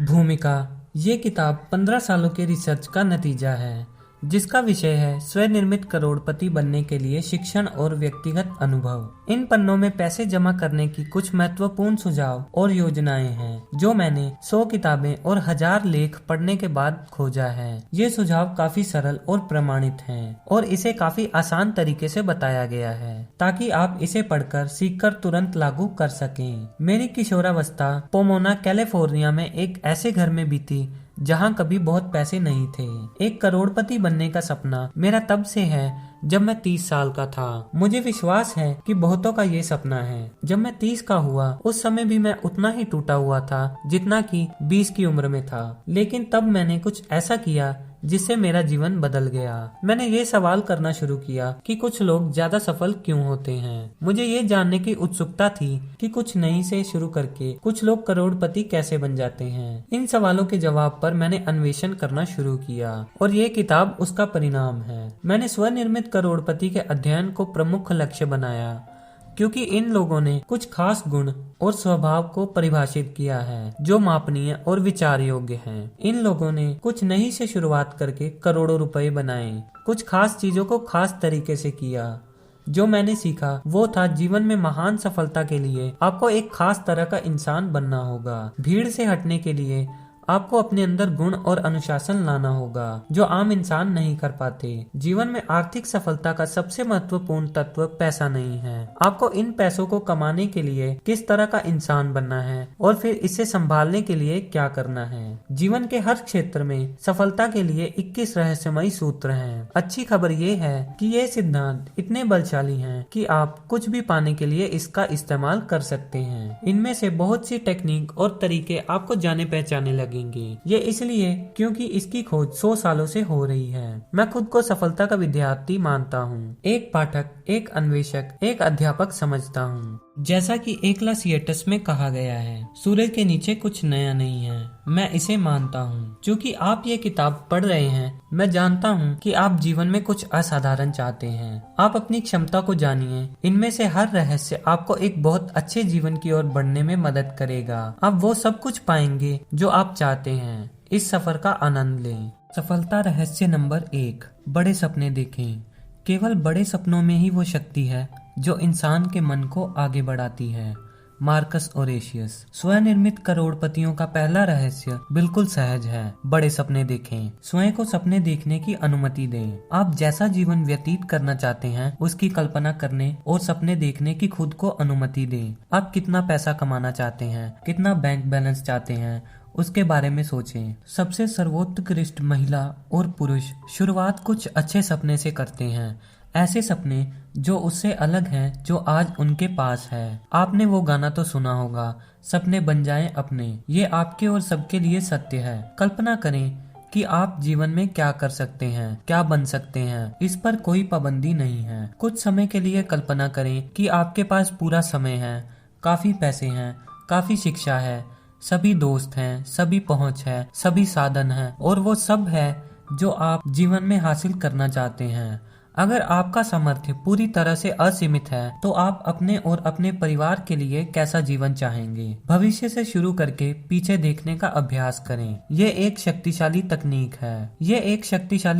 भूमिका। ये किताब 15 सालों के रिसर्च का नतीजा है जिसका विषय है स्वनिर्मित करोड़पति बनने के लिए शिक्षण और व्यक्तिगत अनुभव। इन पन्नों में पैसे जमा करने की कुछ महत्वपूर्ण सुझाव और योजनाएं हैं जो मैंने 100 किताबें और 1000 लेख पढ़ने के बाद खोजा है। ये सुझाव काफी सरल और प्रमाणित हैं और इसे काफी आसान तरीके से बताया गया है ताकि आप इसे पढ़कर सीखकर तुरंत लागू कर सकें। मेरी किशोरावस्था पोमोना कैलिफोर्निया में एक ऐसे घर में बीती जहाँ कभी बहुत पैसे नहीं थे। एक करोड़पति बनने का सपना मेरा तब से है जब मैं 30 साल का था। मुझे विश्वास है कि बहुतों का ये सपना है। जब मैं 30 का हुआ उस समय भी मैं उतना ही टूटा हुआ था जितना कि 20 की उम्र में था, लेकिन तब मैंने कुछ ऐसा किया जिससे मेरा जीवन बदल गया। मैंने ये सवाल करना शुरू किया कि कुछ लोग ज्यादा सफल क्यों होते हैं। मुझे ये जानने की उत्सुकता थी कि कुछ नई से शुरू करके कुछ लोग करोड़पति कैसे बन जाते हैं। इन सवालों के जवाब पर मैंने अन्वेषण करना शुरू किया और ये किताब उसका परिणाम है। मैंने स्वनिर्मित करोड़पति के अध्ययन को प्रमुख लक्ष्य बनाया क्योंकि इन लोगों ने कुछ खास गुण और स्वभाव को परिभाषित किया है जो मापनीय और विचार योग्य हैं। इन लोगों ने कुछ नहीं से शुरुआत करके करोड़ों रुपए बनाए, कुछ खास चीजों को खास तरीके से किया। जो मैंने सीखा वो था जीवन में महान सफलता के लिए आपको एक खास तरह का इंसान बनना होगा। भीड़ से हटने के लिए आपको अपने अंदर गुण और अनुशासन लाना होगा जो आम इंसान नहीं कर पाते। जीवन में आर्थिक सफलता का सबसे महत्वपूर्ण तत्व पैसा नहीं है। आपको इन पैसों को कमाने के लिए किस तरह का इंसान बनना है और फिर इसे संभालने के लिए क्या करना है। जीवन के हर क्षेत्र में सफलता के लिए 21 रहस्यमयी सूत्र हैं। अच्छी खबर ये है कि ये सिद्धांत इतने बलशाली हैं कि आप कुछ भी पाने के लिए इसका इस्तेमाल कर सकते हैं। इनमें से बहुत सी टेक्निक और तरीके आपको जाने पहचाने लगेंगे। ये इसलिए क्योंकि इसकी खोज 100 सालों से हो रही है। मैं खुद को सफलता का विद्यार्थी मानता हूँ, एक पाठक, एक अन्वेषक, एक अध्यापक समझता हूँ। जैसा कि एकलासियटस में कहा गया है, सूरज के नीचे कुछ नया नहीं है। मैं इसे मानता हूँ। क्योंकि आप ये किताब पढ़ रहे हैं, मैं जानता हूँ कि आप जीवन में कुछ असाधारण चाहते हैं। आप अपनी क्षमता को जानिए। इनमें से हर रहस्य आपको एक बहुत अच्छे जीवन की ओर बढ़ने में मदद करेगा। आप वो सब कुछ पाएंगे जो आप चाहते हैं। इस सफर का आनंद लें। सफलता रहस्य नंबर 1, बड़े सपने देखें। केवल बड़े सपनों में ही वो शक्ति है जो इंसान के मन को आगे बढ़ाती है। मार्कस ओरेशियस। स्वनिर्मित करोड़पतियों का पहला रहस्य बिल्कुल सहज है। बड़े सपने देखें। स्वयं को सपने देखने की अनुमति दें। आप जैसा जीवन व्यतीत करना चाहते हैं उसकी कल्पना करने और सपने देखने की खुद को अनुमति दें। आप कितना पैसा कमाना चाहते हैं, कितना बैंक बैलेंस चाहते हैं, उसके बारे में सोचें। सबसे सर्वोत्कृष्ट महिला और पुरुष शुरुआत कुछ अच्छे सपने से करते हैं, ऐसे सपने जो उससे अलग हैं जो आज उनके पास है। आपने वो गाना तो सुना होगा, सपने बन जाएं अपने। ये आपके और सबके लिए सत्य है। कल्पना करें कि आप जीवन में क्या कर सकते हैं, क्या बन सकते हैं। इस पर कोई पाबंदी नहीं है। कुछ समय के लिए कल्पना करें कि आपके पास पूरा समय है, काफी पैसे हैं, काफी शिक्षा है, सभी दोस्त हैं, सभी पहुंच है, सभी साधन हैं और वो सब है जो आप जीवन में हासिल करना चाहते हैं। अगर आपका सामर्थ्य पूरी तरह से असीमित है तो आप अपने और अपने परिवार के लिए कैसा जीवन चाहेंगे। भविष्य से शुरू करके पीछे देखने का अभ्यास करें। ये एक शक्तिशाली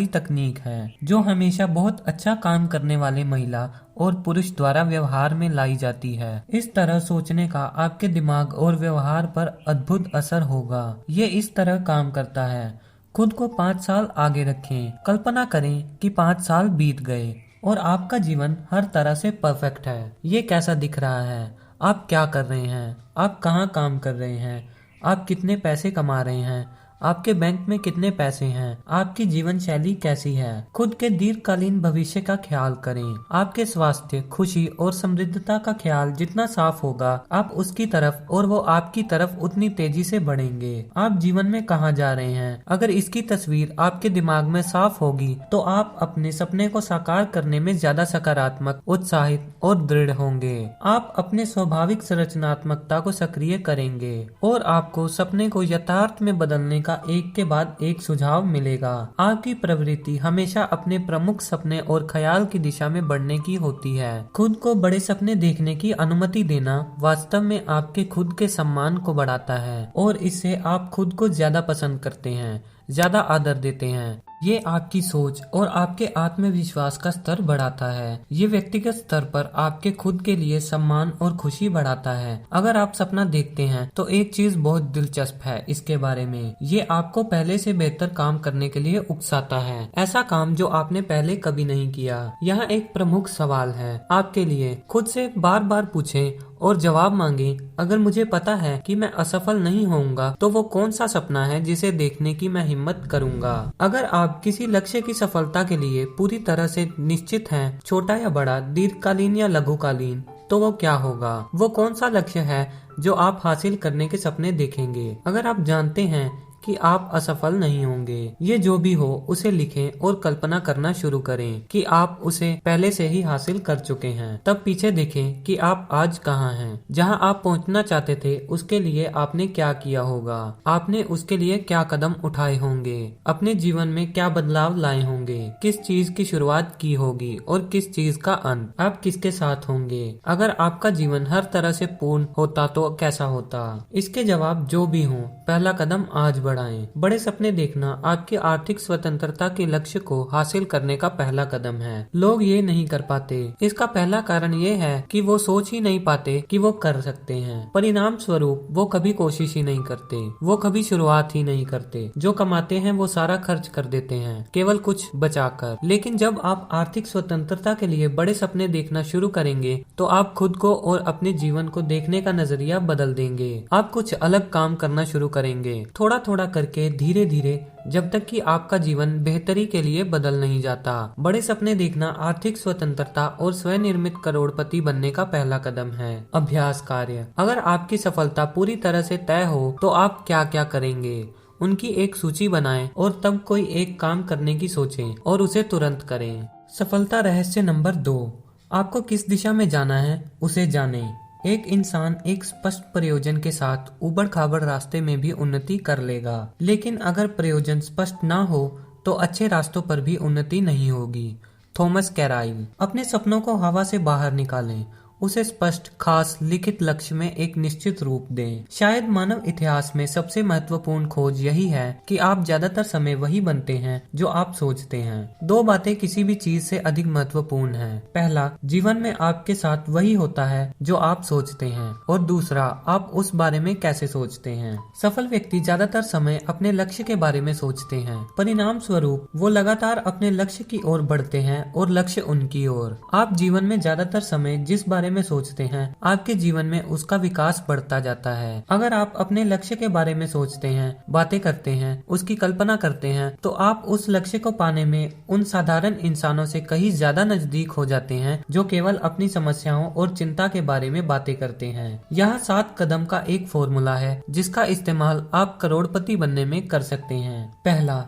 तकनीक है जो हमेशा बहुत अच्छा काम करने वाले महिला और पुरुष द्वारा व्यवहार में लाई जाती है। इस तरह सोचने का आपके दिमाग और व्यवहार पर अद्भुत असर होगा। ये इस तरह काम करता है। खुद को 5 साल आगे रखें। कल्पना करें कि 5 साल बीत गए और आपका जीवन हर तरह से परफेक्ट है। ये कैसा दिख रहा है? आप क्या कर रहे हैं? आप कहाँ काम कर रहे हैं? आप कितने पैसे कमा रहे हैं? आपके बैंक में कितने पैसे हैं? आपकी जीवन शैली कैसी है? खुद के दीर्घकालीन भविष्य का ख्याल करें। आपके स्वास्थ्य, खुशी और समृद्धता का ख्याल जितना साफ होगा, आप उसकी तरफ और वो आपकी तरफ उतनी तेजी से बढ़ेंगे। आप जीवन में कहाँ जा रहे हैं? अगर इसकी तस्वीर आपके दिमाग में साफ होगी तो आप अपने सपने को साकार करने में ज्यादा सकारात्मक, उत्साहित और दृढ़ होंगे। आप अपने स्वाभाविक संरचनात्मकता को सक्रिय करेंगे और आपको सपने को यथार्थ में बदलने का का एक के बाद एक सुझाव मिलेगा। आपकी प्रवृत्ति हमेशा अपने प्रमुख सपने और ख्याल की दिशा में बढ़ने की होती है। खुद को बड़े सपने देखने की अनुमति देना वास्तव में आपके खुद के सम्मान को बढ़ाता है और इससे आप खुद को ज्यादा पसंद करते हैं, ज्यादा आदर देते हैं। ये आपकी सोच और आपके आत्मविश्वास का स्तर बढ़ाता है। ये व्यक्तिगत स्तर पर आपके खुद के लिए सम्मान और खुशी बढ़ाता है। अगर आप सपना देखते हैं तो एक चीज बहुत दिलचस्प है इसके बारे में, ये आपको पहले से बेहतर काम करने के लिए उकसाता है, ऐसा काम जो आपने पहले कभी नहीं किया। यहाँ एक प्रमुख सवाल है आपके लिए, खुद से बार बार पूछें और जवाब मांगे, अगर मुझे पता है कि मैं असफल नहीं होऊंगा तो वो कौन सा सपना है जिसे देखने की मैं हिम्मत करूंगा। अगर आप किसी लक्ष्य की सफलता के लिए पूरी तरह से निश्चित हैं, छोटा या बड़ा, दीर्घकालीन या लघुकालीन, तो वो क्या होगा? वो कौन सा लक्ष्य है जो आप हासिल करने के सपने देखेंगे? अगर आप जानते हैं कि आप असफल नहीं होंगे, ये जो भी हो उसे लिखें और कल्पना करना शुरू करें कि आप उसे पहले से ही हासिल कर चुके हैं। तब पीछे देखें कि आप आज कहाँ हैं। जहाँ आप पहुँचना चाहते थे उसके लिए आपने क्या किया होगा, आपने उसके लिए क्या कदम उठाए होंगे, अपने जीवन में क्या बदलाव लाए होंगे, किस चीज की शुरुआत की होगी और किस चीज का अंत, आप किसके साथ होंगे। अगर आपका जीवन हर तरह से पूर्ण होता तो कैसा होता? इसके जवाब जो भी हो, पहला कदम आज बढ़ाएं। बड़े सपने देखना आपकी आर्थिक स्वतंत्रता के लक्ष्य को हासिल करने का पहला कदम है। लोग ये नहीं कर पाते, इसका पहला कारण ये है कि वो सोच ही नहीं पाते कि वो कर सकते हैं। परिणाम स्वरूप वो कभी कोशिश ही नहीं करते, वो कभी शुरुआत ही नहीं करते। जो कमाते हैं वो सारा खर्च कर देते हैं, केवल कुछ बचाकर। लेकिन जब आप आर्थिक स्वतंत्रता के लिए बड़े सपने देखना शुरू करेंगे तो आप खुद को और अपने जीवन को देखने का नजरिया बदल देंगे। आप कुछ अलग काम करना शुरू करेंगे, थोड़ा थोड़ा करके, धीरे धीरे, जब तक कि आपका जीवन बेहतरी के लिए बदल नहीं जाता। बड़े सपने देखना आर्थिक स्वतंत्रता और स्वनिर्मित करोड़पति बनने का पहला कदम है। अभ्यास कार्य। अगर आपकी सफलता पूरी तरह से तय हो तो आप क्या क्या करेंगे? उनकी एक सूची बनाएं और तब कोई एक काम करने की सोचें और उसे तुरंत करें। सफलता रहस्य नंबर 2, आपको किस दिशा में जाना है उसे जानें। एक इंसान एक स्पष्ट प्रयोजन के साथ उबड़ खाबड़ रास्ते में भी उन्नति कर लेगा, लेकिन अगर प्रयोजन स्पष्ट ना हो तो अच्छे रास्तों पर भी उन्नति नहीं होगी। थॉमस कैराइल। अपने सपनों को हवा से बाहर निकालें, उसे स्पष्ट, खास, लिखित लक्ष्य में एक निश्चित रूप दें। शायद मानव इतिहास में सबसे महत्वपूर्ण खोज यही है कि आप ज्यादातर समय वही बनते हैं जो आप सोचते हैं। 2 बातें किसी भी चीज से अधिक महत्वपूर्ण हैं। पहला, जीवन में आपके साथ वही होता है जो आप सोचते हैं, और दूसरा, आप उस बारे में कैसे सोचते हैं। सफल व्यक्ति ज्यादातर समय अपने लक्ष्य के बारे में सोचते हैं। परिणाम स्वरूप वो लगातार अपने लक्ष्य की ओर बढ़ते हैं और लक्ष्य उनकी ओर। आप जीवन में ज्यादातर समय जिस बारे में सोचते हैं, आपके जीवन में उसका विकास बढ़ता जाता है। अगर आप अपने लक्ष्य के बारे में सोचते हैं, बातें करते हैं, उसकी कल्पना करते हैं, तो आप उस लक्ष्य को पाने में उन साधारण इंसानों से कहीं ज्यादा नजदीक हो जाते हैं जो केवल अपनी समस्याओं और चिंता के बारे में बातें करते हैं। यहाँ 7 कदम का एक फॉर्मूला है जिसका इस्तेमाल आप करोड़पति बनने में कर सकते हैं। पहला,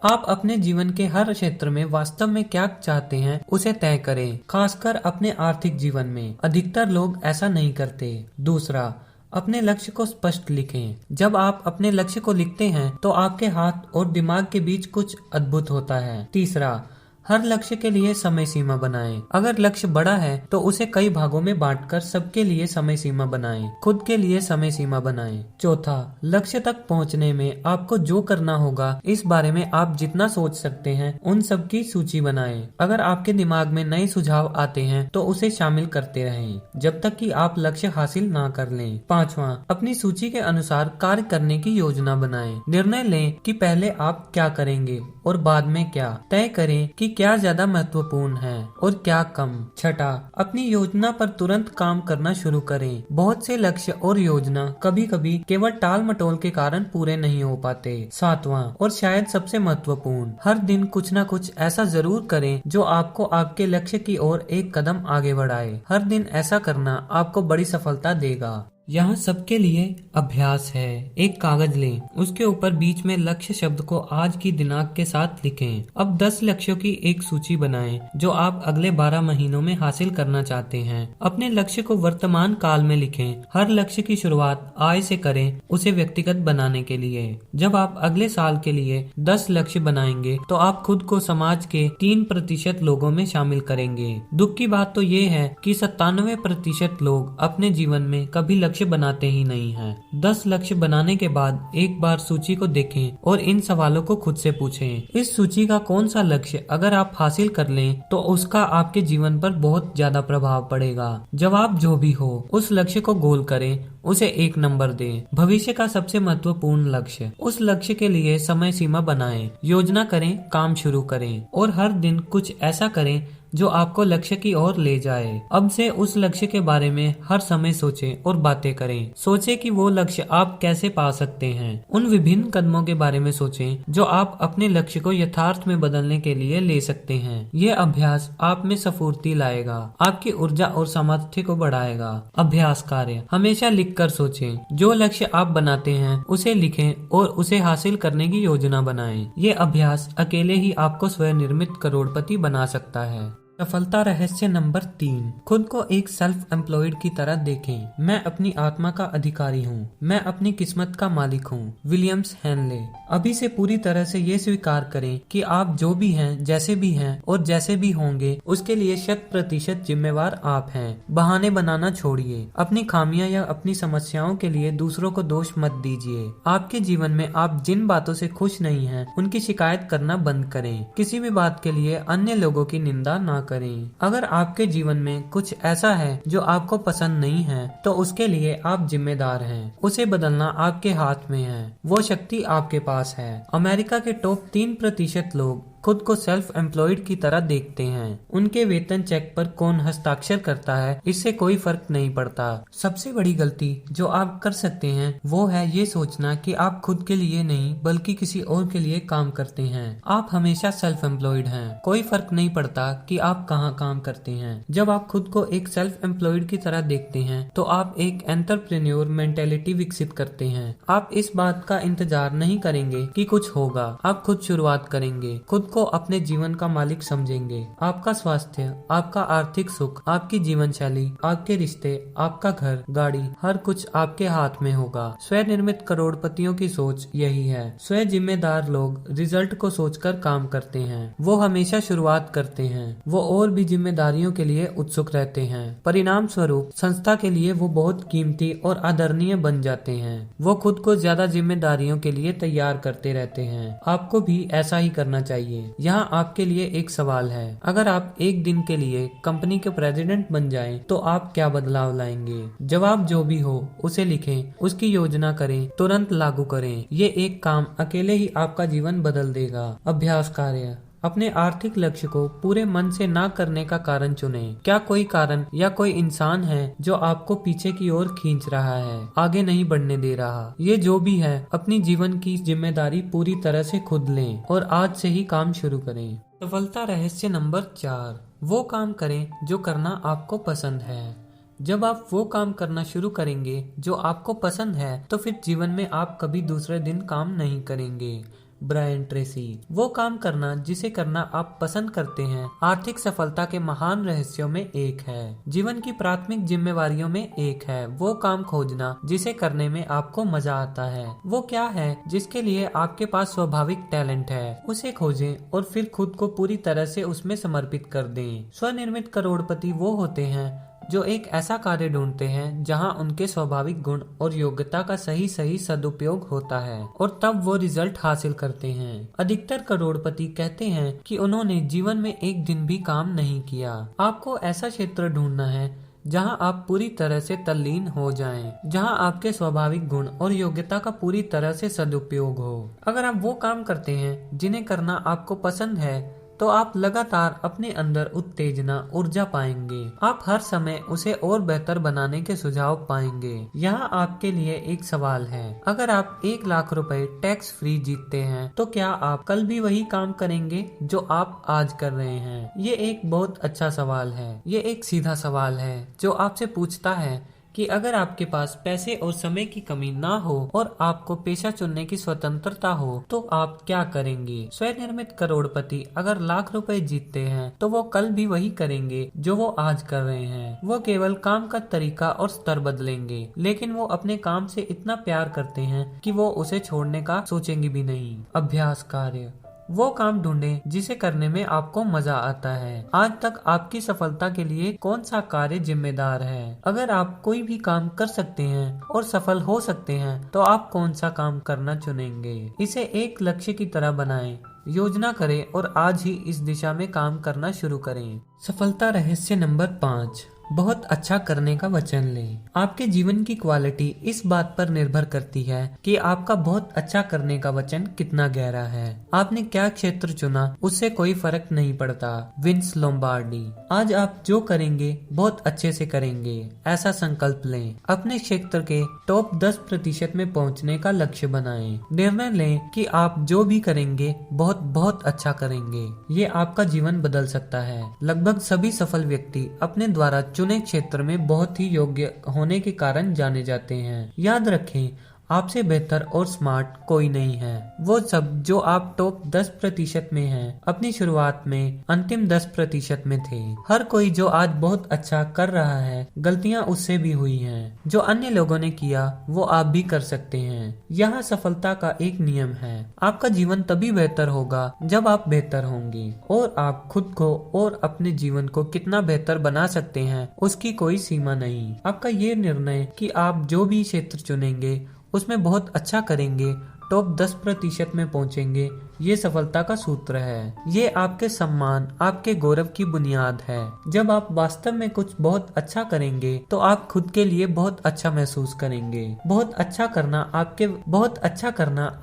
आप अपने जीवन के हर क्षेत्र में वास्तव में क्या चाहते हैं उसे तय करें, खासकर अपने आर्थिक जीवन में। अधिकतर लोग ऐसा नहीं करते। दूसरा, अपने लक्ष्य को स्पष्ट लिखें। जब आप अपने लक्ष्य को लिखते हैं तो आपके हाथ और दिमाग के बीच कुछ अद्भुत होता है। तीसरा, हर लक्ष्य के लिए समय सीमा बनाएं। अगर लक्ष्य बड़ा है तो उसे कई भागों में बांटकर सबके लिए समय सीमा बनाएं। खुद के लिए समय सीमा बनाएं। चौथा, लक्ष्य तक पहुंचने में आपको जो करना होगा इस बारे में आप जितना सोच सकते हैं उन सब की सूची बनाएं। अगर आपके दिमाग में नए सुझाव आते हैं तो उसे शामिल करते रहें जब तक कि आप लक्ष्य हासिल ना कर लें। पांचवा, अपनी सूची के अनुसार कार्य करने की योजना बनाएं। निर्णय लें कि पहले आप क्या करेंगे और बाद में क्या। तय करें कि क्या ज्यादा महत्वपूर्ण है और क्या कम। छठा, अपनी योजना पर तुरंत काम करना शुरू करें। बहुत से लक्ष्य और योजना कभी कभी केवल टाल मटोल के कारण पूरे नहीं हो पाते। सातवां और शायद सबसे महत्वपूर्ण, हर दिन कुछ न कुछ ऐसा जरूर करें जो आपको आपके लक्ष्य की ओर एक कदम आगे बढ़ाए। हर दिन ऐसा करना आपको बड़ी सफलता देगा। यहाँ सबके लिए अभ्यास है। एक कागज लें, उसके ऊपर बीच में लक्ष्य शब्द को आज की दिनांक के साथ लिखें। अब 10 लक्ष्यों की एक सूची बनाएं जो आप अगले 12 महीनों में हासिल करना चाहते हैं। अपने लक्ष्य को वर्तमान काल में लिखें। हर लक्ष्य की शुरुआत आय से करें, उसे व्यक्तिगत बनाने के लिए। जब आप अगले साल के लिए 10 लक्ष्य बनाएंगे तो आप खुद को समाज के 3% लोगों में शामिल करेंगे। दुख की बात तो ये है कि 97% लोग अपने जीवन में कभी लक्ष्य बनाते ही नहीं हैं। 10 लक्ष्य बनाने के बाद एक बार सूची को देखें और इन सवालों को खुद से पूछें। इस सूची का कौन सा लक्ष्य अगर आप हासिल कर लें तो उसका आपके जीवन पर बहुत ज्यादा प्रभाव पड़ेगा। जवाब जो भी हो, उस लक्ष्य को गोल करें, उसे 1 नंबर दें। भविष्य का सबसे महत्वपूर्ण लक्ष्य, उस लक्ष्य के लिए समय सीमा बनाएं, योजना करें, काम शुरू करें और हर दिन कुछ ऐसा करें जो आपको लक्ष्य की ओर ले जाए। अब से उस लक्ष्य के बारे में हर समय सोचें और बातें करें। सोचें कि वो लक्ष्य आप कैसे पा सकते हैं। उन विभिन्न कदमों के बारे में सोचें जो आप अपने लक्ष्य को यथार्थ में बदलने के लिए ले सकते हैं। ये अभ्यास आप में स्फूर्ति लाएगा, आपकी ऊर्जा और सामर्थ्य को बढ़ाएगा। अभ्यास कार्य, हमेशा लिखकर सोचें। जो लक्ष्य आप बनाते हैं उसे लिखें और उसे हासिल करने की योजना बनाएं। ये अभ्यास अकेले ही आपको स्वनिर्मित करोड़पति बना सकता है। सफलता रहस्य नंबर 3, खुद को एक सेल्फ एम्प्लॉयड की तरह देखें। मैं अपनी आत्मा का अधिकारी हूँ, मैं अपनी किस्मत का मालिक हूँ। Williams Henley. अभी से पूरी तरह से ये स्वीकार करें कि आप जो भी हैं, जैसे भी हैं और जैसे भी होंगे उसके लिए 100% जिम्मेवार आप हैं। बहाने बनाना छोड़िए। अपनी खामियां या अपनी समस्याओं के लिए दूसरों को दोष मत दीजिए। आपके जीवन में आप जिन बातों से खुश नहीं हैं उनकी शिकायत करना बंद करें। किसी भी बात के लिए अन्य लोगों की निंदा ना करें। अगर आपके जीवन में कुछ ऐसा है जो आपको पसंद नहीं है तो उसके लिए आप जिम्मेदार हैं। उसे बदलना आपके हाथ में है। वो शक्ति आपके पास है। अमेरिका के टॉप 3% लोग खुद को सेल्फ एम्प्लॉयड की तरह देखते हैं। उनके वेतन चेक पर कौन हस्ताक्षर करता है इससे कोई फर्क नहीं पड़ता। सबसे बड़ी गलती जो आप कर सकते हैं वो है ये सोचना कि आप खुद के लिए नहीं बल्कि किसी और के लिए काम करते हैं। आप हमेशा सेल्फ एम्प्लॉयड हैं। कोई फर्क नहीं पड़ता कि आप कहाँ काम करते हैं। जब आप खुद को एक सेल्फ एम्प्लॉयड की तरह देखते हैं तो आप एक एंटरप्रेन्योर मेंटेलिटी विकसित करते हैं। आप इस बात का इंतजार नहीं करेंगे कि कुछ होगा, आप खुद शुरुआत करेंगे। खुद को अपने जीवन का मालिक समझेंगे। आपका स्वास्थ्य, आपका आर्थिक सुख, आपकी जीवन शैली, आपके रिश्ते, आपका घर, गाड़ी, हर कुछ आपके हाथ में होगा। स्वनिर्मित करोड़पतियों की सोच यही है। स्व जिम्मेदार लोग रिजल्ट को सोचकर काम करते हैं। वो हमेशा शुरुआत करते हैं। वो और भी जिम्मेदारियों के लिए उत्सुक रहते हैं। परिणाम स्वरूप संस्था के लिए वो बहुत कीमती और आदरणीय बन जाते हैं। वो खुद को ज्यादा जिम्मेदारियों के लिए तैयार करते रहते हैं। आपको भी ऐसा ही करना चाहिए। यहाँ आपके लिए एक सवाल है, अगर आप एक दिन के लिए कंपनी के प्रेसिडेंट बन जाएं, तो आप क्या बदलाव लाएंगे? जवाब जो भी हो उसे लिखें, उसकी योजना करें, तुरंत लागू करें। ये एक काम अकेले ही आपका जीवन बदल देगा। अभ्यास कार्य, अपने आर्थिक लक्ष्य को पूरे मन से ना करने का कारण चुनें। क्या कोई कारण या कोई इंसान है जो आपको पीछे की ओर खींच रहा है, आगे नहीं बढ़ने दे रहा? ये जो भी है, अपनी जीवन की जिम्मेदारी पूरी तरह से खुद लें और आज से ही काम शुरू करें। सफलता रहस्य नंबर 4, वो काम करें जो करना आपको पसंद है। जब आप वो काम करना शुरू करेंगे जो आपको पसंद है तो फिर जीवन में आप कभी दूसरे दिन काम नहीं करेंगे। Brian Tracy. वो काम करना जिसे करना आप पसंद करते हैं आर्थिक सफलता के महान रहस्यों में एक है। जीवन की प्राथमिक जिम्मेवारियों में एक है वो काम खोजना जिसे करने में आपको मजा आता है। वो क्या है जिसके लिए आपके पास स्वाभाविक टैलेंट है, उसे खोजें और फिर खुद को पूरी तरह से उसमें समर्पित कर दें। स्वनिर्मित करोड़पति वो होते हैं जो एक ऐसा कार्य ढूंढते हैं जहां उनके स्वाभाविक गुण और योग्यता का सही सदुपयोग होता है और तब वो रिजल्ट हासिल करते हैं। अधिकतर करोड़पति कहते हैं कि उन्होंने जीवन में एक दिन भी काम नहीं किया। आपको ऐसा क्षेत्र ढूंढना है जहां आप पूरी तरह से तल्लीन हो जाएं, जहां आपके स्वाभाविक गुण और योग्यता का पूरी तरह से सदुपयोग हो। अगर आप वो काम करते हैं जिन्हें करना आपको पसंद है तो आप लगातार अपने अंदर उत्तेजना, ऊर्जा पाएंगे। आप हर समय उसे और बेहतर बनाने के सुझाव पाएंगे। यहाँ आपके लिए एक सवाल है, अगर आप 1 लाख रुपए टैक्स फ्री जीतते हैं तो क्या आप कल भी वही काम करेंगे जो आप आज कर रहे हैं? ये एक बहुत अच्छा सवाल है। ये एक सीधा सवाल है जो आपसे पूछता है कि अगर आपके पास पैसे और समय की कमी ना हो और आपको पेशा चुनने की स्वतंत्रता हो तो आप क्या करेंगे। स्वनिर्मित करोड़पति अगर लाख रुपए जीतते हैं तो वो कल भी वही करेंगे जो वो आज कर रहे हैं। वो केवल काम का तरीका और स्तर बदलेंगे, लेकिन वो अपने काम से इतना प्यार करते हैं कि वो उसे छोड़ने का सोचेंगे भी नहीं। अभ्यास कार्य, वो काम ढूंढें जिसे करने में आपको मजा आता है। आज तक आपकी सफलता के लिए कौन सा कार्य जिम्मेदार है। अगर आप कोई भी काम कर सकते हैं और सफल हो सकते हैं तो आप कौन सा काम करना चुनेंगे। इसे एक लक्ष्य की तरह बनाएं, योजना करें और आज ही इस दिशा में काम करना शुरू करें। सफलता रहस्य नंबर 5, बहुत अच्छा करने का वचन लें। आपके जीवन की क्वालिटी इस बात पर निर्भर करती है कि आपका बहुत अच्छा करने का वचन कितना गहरा है। आपने क्या क्षेत्र चुना उससे कोई फर्क नहीं पड़ता। Vince Lombardi. आज आप जो करेंगे बहुत अच्छे से करेंगे, ऐसा संकल्प लें। अपने क्षेत्र के टॉप 10% में पहुंचने का लक्ष्य बनाएं। निर्णय लें कि आप जो भी करेंगे बहुत बहुत अच्छा करेंगे। ये आपका जीवन बदल सकता है। लगभग सभी सफल व्यक्ति अपने द्वारा चुने क्षेत्र में बहुत ही योग्य होने के कारण जाने जाते हैं। याद रखें, आपसे बेहतर और स्मार्ट कोई नहीं है। वो सब जो आप टॉप 10% में हैं, अपनी शुरुआत में अंतिम 10% में थे। हर कोई जो आज बहुत अच्छा कर रहा है, गलतियां उससे भी हुई हैं। जो अन्य लोगों ने किया वो आप भी कर सकते हैं। यह सफलता का एक नियम है। आपका जीवन तभी बेहतर होगा जब आप बेहतर होंगे और आप खुद को और अपने जीवन को कितना बेहतर बना सकते हैं उसकी कोई सीमा नहीं। आपका ये निर्णय कि आप जो भी क्षेत्र चुनेंगे उसमें बहुत अच्छा करेंगे, टॉप 10% में पहुंचेंगे, ये सफलता का सूत्र है। ये आपके सम्मान, आपके गौरव की बुनियाद है। जब आप वास्तव में कुछ बहुत अच्छा करेंगे तो आप खुद के लिए बहुत अच्छा महसूस करेंगे। बहुत अच्छा करना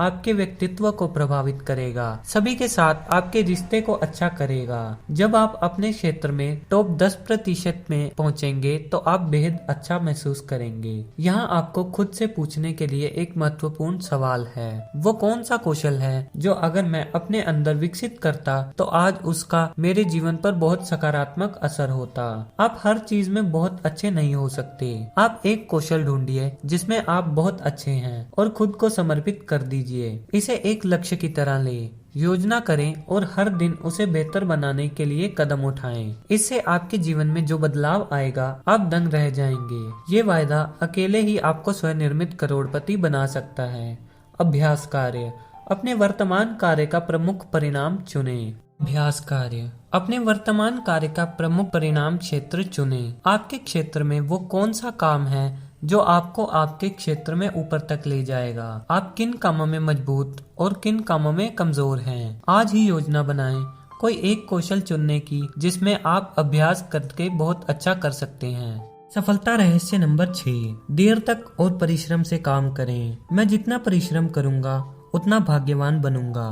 आपके व्यक्तित्व को प्रभावित करेगा, सभी के साथ आपके रिश्ते को अच्छा करेगा। जब आप अपने क्षेत्र में टॉप 10% में पहुंचेंगे तो आप बेहद अच्छा महसूस करेंगे। यहाँ आपको खुद से पूछने के लिए एक महत्वपूर्ण सवाल है, वो कौन सा कौशल है जो अगर मैं अपने अंदर विकसित करता तो आज उसका मेरे जीवन पर बहुत सकारात्मक असर होता। आप हर चीज में बहुत अच्छे नहीं हो सकते। आप एक कौशल ढूंढिए जिसमें आप बहुत अच्छे हैं और खुद को समर्पित कर दीजिए। इसे एक लक्ष्य की तरह लें, योजना करें और हर दिन उसे बेहतर बनाने के लिए कदम उठाएं। इससे आपके जीवन में जो बदलाव आएगा आप दंग रह जाएंगे। ये वायदा अकेले ही आपको स्वनिर्मित करोड़पति बना सकता है। अभ्यास कार्य, अपने वर्तमान कार्य का प्रमुख परिणाम चुनें। अभ्यास कार्य, अपने वर्तमान कार्य का प्रमुख परिणाम क्षेत्र चुनें। आपके क्षेत्र में वो कौन सा काम है जो आपको आपके क्षेत्र में ऊपर तक ले जाएगा। आप किन कामों में मजबूत और किन कामों में कमजोर हैं। आज ही योजना बनाएं कोई एक कौशल चुनने की जिसमें आप अभ्यास करके बहुत अच्छा कर सकते हैं। सफलता रहस्य नंबर 6, देर तक और परिश्रम से काम करें। मैं जितना परिश्रम करूंगा उतना भाग्यवान बनूंगा।